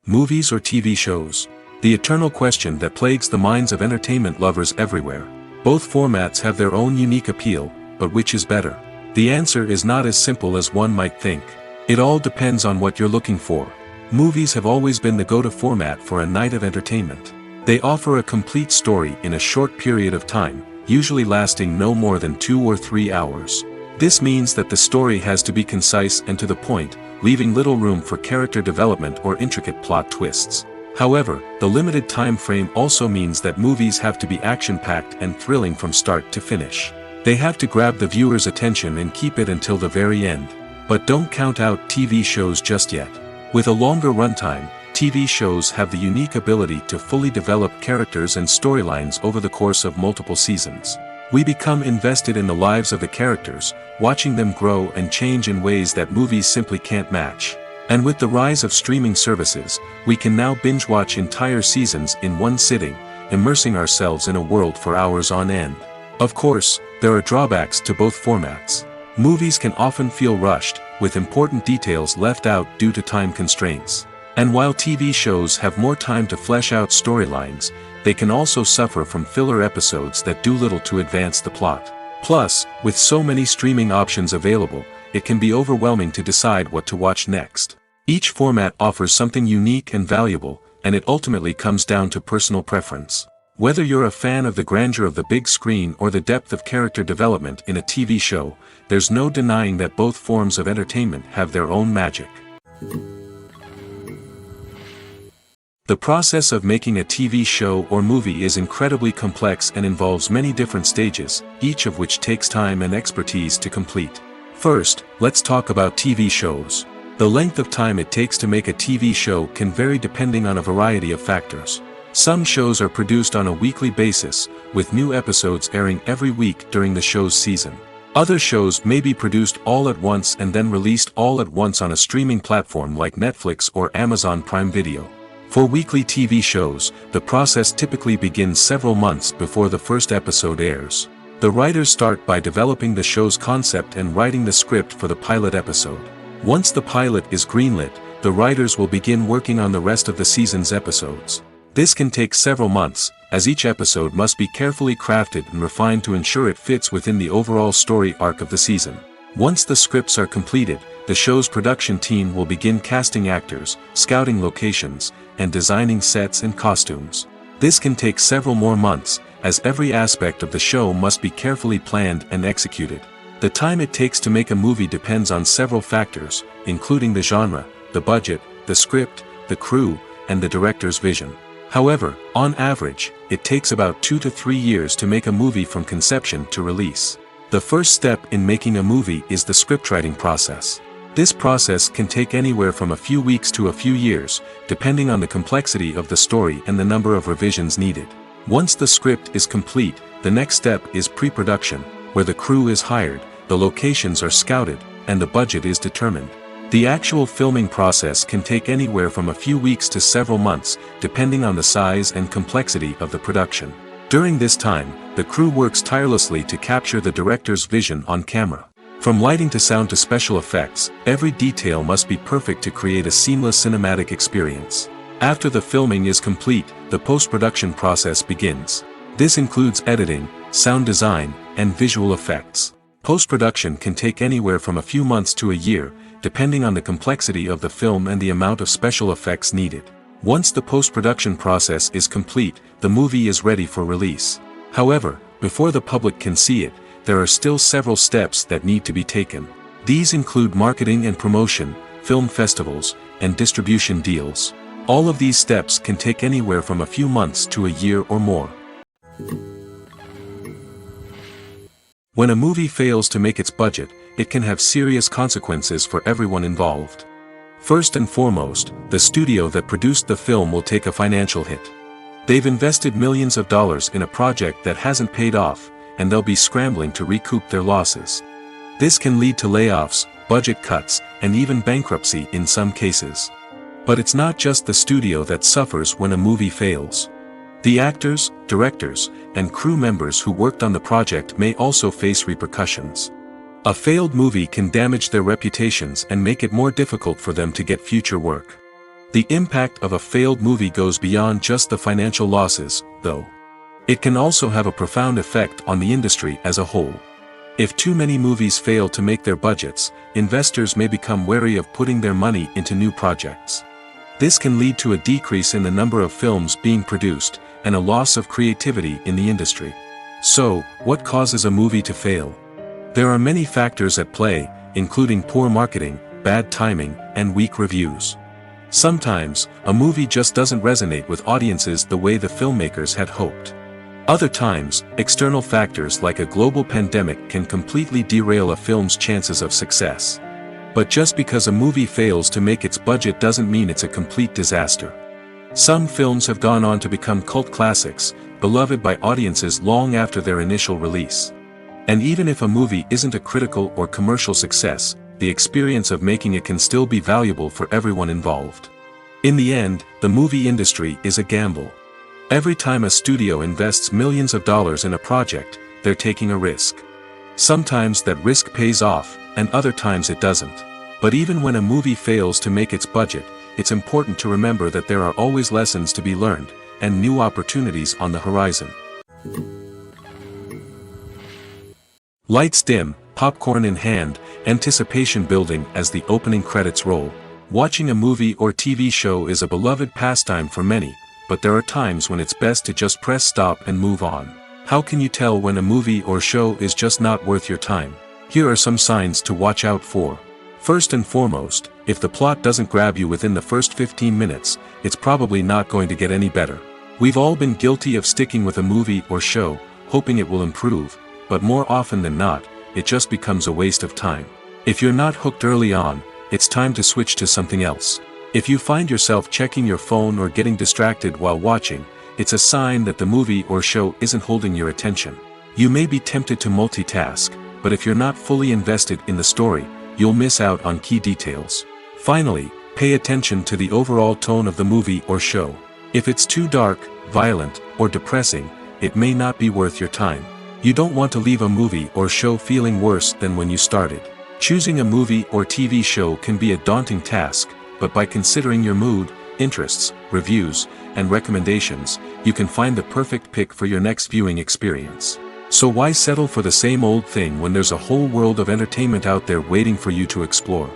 Movies or TV shows? The eternal question that plagues the minds of entertainment lovers everywhere. Both formats have their own unique appeal, but which is better? The answer is not as simple as one might think. It all depends on what you're looking for. Movies have always been the go-to format for a night of entertainment. They offer a complete story in a short period of time, usually lasting no more than 2 or 3 hours. This means that the story has to be concise and to the point, leaving little room for character development or intricate plot twists. However, the limited time frame also means that movies have to be action-packed and thrilling from start to finish. They have to grab the viewer's attention and keep it until the very end. But don't count out TV shows just yet. With a longer runtime, TV shows have the unique ability to fully develop characters and storylines over the course of multiple seasons. We become invested in the lives of the characters, watching them grow and change in ways that movies simply can't match. And with the rise of streaming services, we can now binge-watch entire seasons in one sitting, immersing ourselves in a world for hours on end. Of course, there are drawbacks to both formats. Movies can often feel rushed, with important details left out due to time constraints. And while TV shows have more time to flesh out storylines, they can also suffer from filler episodes that do little to advance the plot. Plus, with so many streaming options available, it can be overwhelming to decide what to watch next. Each format offers something unique and valuable, and it ultimately comes down to personal preference. Whether you're a fan of the grandeur of the big screen or the depth of character development in a TV show, there's no denying that both forms of entertainment have their own magic. The process of making a TV show or movie is incredibly complex and involves many different stages, each of which takes time and expertise to complete. First, let's talk about TV shows. The length of time it takes to make a TV show can vary depending on a variety of factors. Some shows are produced on a weekly basis, with new episodes airing every week during the show's season. Other shows may be produced all at once and then released all at once on a streaming platform like Netflix or Amazon Prime Video. For weekly TV shows, the process typically begins several months before the first episode airs. The writers start by developing the show's concept and writing the script for the pilot episode. Once the pilot is greenlit, the writers will begin working on the rest of the season's episodes. This can take several months, as each episode must be carefully crafted and refined to ensure it fits within the overall story arc of the season. Once the scripts are completed, the show's production team will begin casting actors, scouting locations, and designing sets and costumes. This can take several more months, as every aspect of the show must be carefully planned and executed. The time it takes to make a movie depends on several factors, including the genre, the budget, the script, the crew, and the director's vision. However, on average, it takes about 2 to 3 years to make a movie from conception to release. The first step in making a movie is the scriptwriting process. This process can take anywhere from a few weeks to a few years, depending on the complexity of the story and the number of revisions needed. Once the script is complete, the next step is pre-production, where the crew is hired, the locations are scouted, and the budget is determined. The actual filming process can take anywhere from a few weeks to several months, depending on the size and complexity of the production. During this time, the crew works tirelessly to capture the director's vision on camera. From lighting to sound to special effects, every detail must be perfect to create a seamless cinematic experience. After the filming is complete, the post-production process begins. This includes editing, sound design, and visual effects. Post-production can take anywhere from a few months to a year, depending on the complexity of the film and the amount of special effects needed. Once the post-production process is complete, the movie is ready for release. However, before the public can see it, there are still several steps that need to be taken. These include marketing and promotion, film festivals, and distribution deals. All of these steps can take anywhere from a few months to a year or more. When a movie fails to make its budget, it can have serious consequences for everyone involved. First and foremost, the studio that produced the film will take a financial hit. They've invested millions of dollars in a project that hasn't paid off, and they'll be scrambling to recoup their losses. This can lead to layoffs, budget cuts, and even bankruptcy in some cases. But it's not just the studio that suffers when a movie fails. The actors, directors, and crew members who worked on the project may also face repercussions. A failed movie can damage their reputations and make it more difficult for them to get future work. The impact of a failed movie goes beyond just the financial losses, though. It can also have a profound effect on the industry as a whole. If too many movies fail to make their budgets, investors may become wary of putting their money into new projects. This can lead to a decrease in the number of films being produced, and a loss of creativity in the industry. So, what causes a movie to fail? There are many factors at play, including poor marketing, bad timing, and weak reviews. Sometimes, a movie just doesn't resonate with audiences the way the filmmakers had hoped. Other times, external factors like a global pandemic can completely derail a film's chances of success. But just because a movie fails to make its budget doesn't mean it's a complete disaster. Some films have gone on to become cult classics, beloved by audiences long after their initial release. And even if a movie isn't a critical or commercial success, the experience of making it can still be valuable for everyone involved. In the end, the movie industry is a gamble. Every time a studio invests millions of dollars in a project, they're taking a risk. Sometimes that risk pays off, and other times it doesn't. But even when a movie fails to make its budget, it's important to remember that there are always lessons to be learned, and new opportunities on the horizon. Lights dim, popcorn in hand, anticipation building as the opening credits roll. Watching a movie or TV show is a beloved pastime for many, but there are times when it's best to just press stop and move on. How can you tell when a movie or show is just not worth your time? Here are some signs to watch out for. First and foremost, if the plot doesn't grab you within the first 15 minutes, it's probably not going to get any better. We've all been guilty of sticking with a movie or show, hoping it will improve, but more often than not, it just becomes a waste of time. If you're not hooked early on, it's time to switch to something else. If you find yourself checking your phone or getting distracted while watching, it's a sign that the movie or show isn't holding your attention. You may be tempted to multitask, but if you're not fully invested in the story, you'll miss out on key details. Finally, pay attention to the overall tone of the movie or show. If it's too dark, violent, or depressing, it may not be worth your time. You don't want to leave a movie or show feeling worse than when you started. Choosing a movie or TV show can be a daunting task, but by considering your mood, interests, reviews, and recommendations, you can find the perfect pick for your next viewing experience. So why settle for the same old thing when there's a whole world of entertainment out there waiting for you to explore?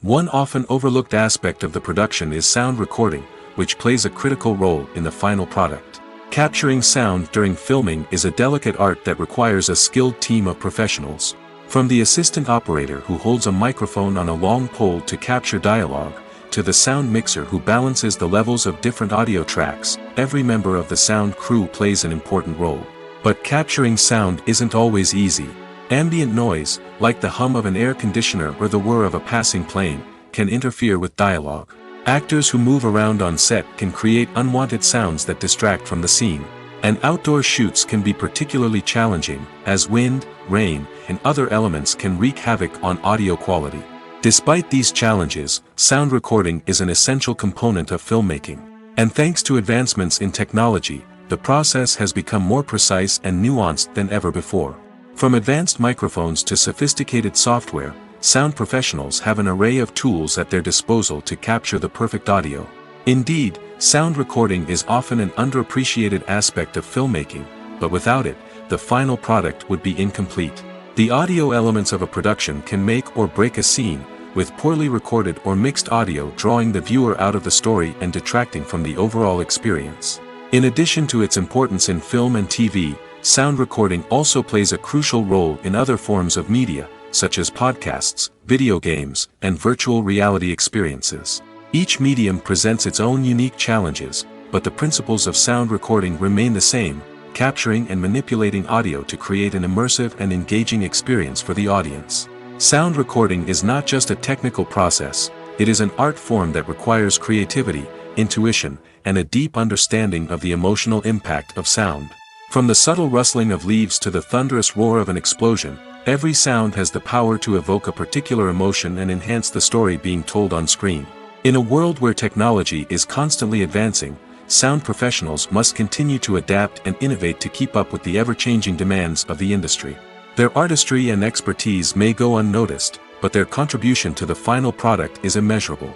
One often overlooked aspect of the production is sound recording, which plays a critical role in the final product. Capturing sound during filming is a delicate art that requires a skilled team of professionals. From the assistant operator who holds a microphone on a long pole to capture dialogue, to the sound mixer who balances the levels of different audio tracks, every member of the sound crew plays an important role. But capturing sound isn't always easy. Ambient noise, like the hum of an air conditioner or the whir of a passing plane, can interfere with dialogue. Actors who move around on set can create unwanted sounds that distract from the scene. And outdoor shoots can be particularly challenging, as wind, rain, and other elements can wreak havoc on audio quality. Despite these challenges, sound recording is an essential component of filmmaking. And thanks to advancements in technology, the process has become more precise and nuanced than ever before. From advanced microphones to sophisticated software, sound professionals have an array of tools at their disposal to capture the perfect audio. Indeed, sound recording is often an underappreciated aspect of filmmaking, but without it, the final product would be incomplete. The audio elements of a production can make or break a scene, with poorly recorded or mixed audio drawing the viewer out of the story and detracting from the overall experience. In addition to its importance in film and TV, sound recording also plays a crucial role in other forms of media, such as podcasts, video games, and virtual reality experiences. Each medium presents its own unique challenges, but the principles of sound recording remain the same, capturing and manipulating audio to create an immersive and engaging experience for the audience. Sound recording is not just a technical process, it is an art form that requires creativity, intuition, and a deep understanding of the emotional impact of sound. From the subtle rustling of leaves to the thunderous roar of an explosion, every sound has the power to evoke a particular emotion and enhance the story being told on screen. In a world where technology is constantly advancing, sound professionals must continue to adapt and innovate to keep up with the ever-changing demands of the industry. Their artistry and expertise may go unnoticed, but their contribution to the final product is immeasurable.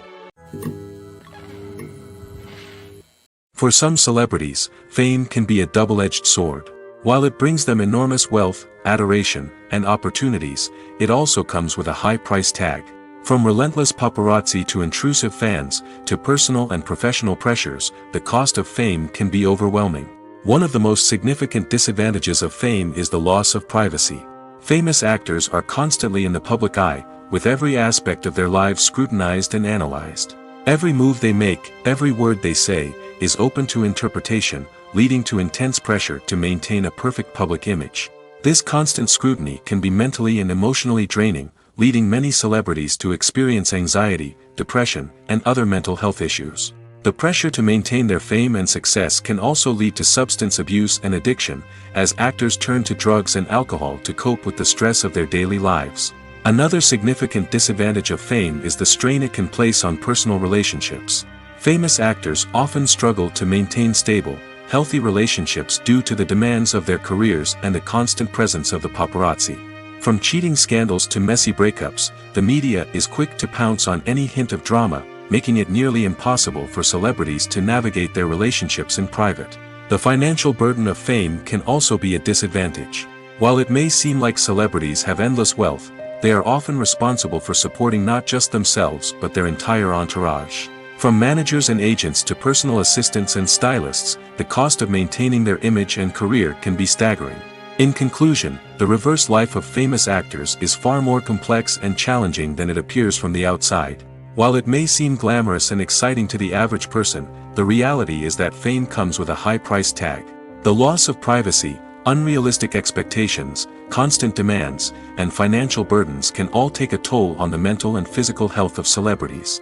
For some celebrities, fame can be a double-edged sword. While it brings them enormous wealth, adoration, and opportunities, it also comes with a high price tag. From relentless paparazzi to intrusive fans, to personal and professional pressures, the cost of fame can be overwhelming. One of the most significant disadvantages of fame is the loss of privacy. Famous actors are constantly in the public eye, with every aspect of their lives scrutinized and analyzed. Every move they make, every word they say, is open to interpretation, leading to intense pressure to maintain a perfect public image. This constant scrutiny can be mentally and emotionally draining, leading many celebrities to experience anxiety, depression, and other mental health issues. The pressure to maintain their fame and success can also lead to substance abuse and addiction, as actors turn to drugs and alcohol to cope with the stress of their daily lives. Another significant disadvantage of fame is the strain it can place on personal relationships. Famous actors often struggle to maintain stable, healthy relationships due to the demands of their careers and the constant presence of the paparazzi. From cheating scandals to messy breakups, the media is quick to pounce on any hint of drama, making it nearly impossible for celebrities to navigate their relationships in private. The financial burden of fame can also be a disadvantage. While it may seem like celebrities have endless wealth, they are often responsible for supporting not just themselves but their entire entourage. From managers and agents to personal assistants and stylists, the cost of maintaining their image and career can be staggering. In conclusion, the reverse life of famous actors is far more complex and challenging than it appears from the outside. While it may seem glamorous and exciting to the average person, the reality is that fame comes with a high price tag. The loss of privacy, unrealistic expectations, constant demands, and financial burdens can all take a toll on the mental and physical health of celebrities.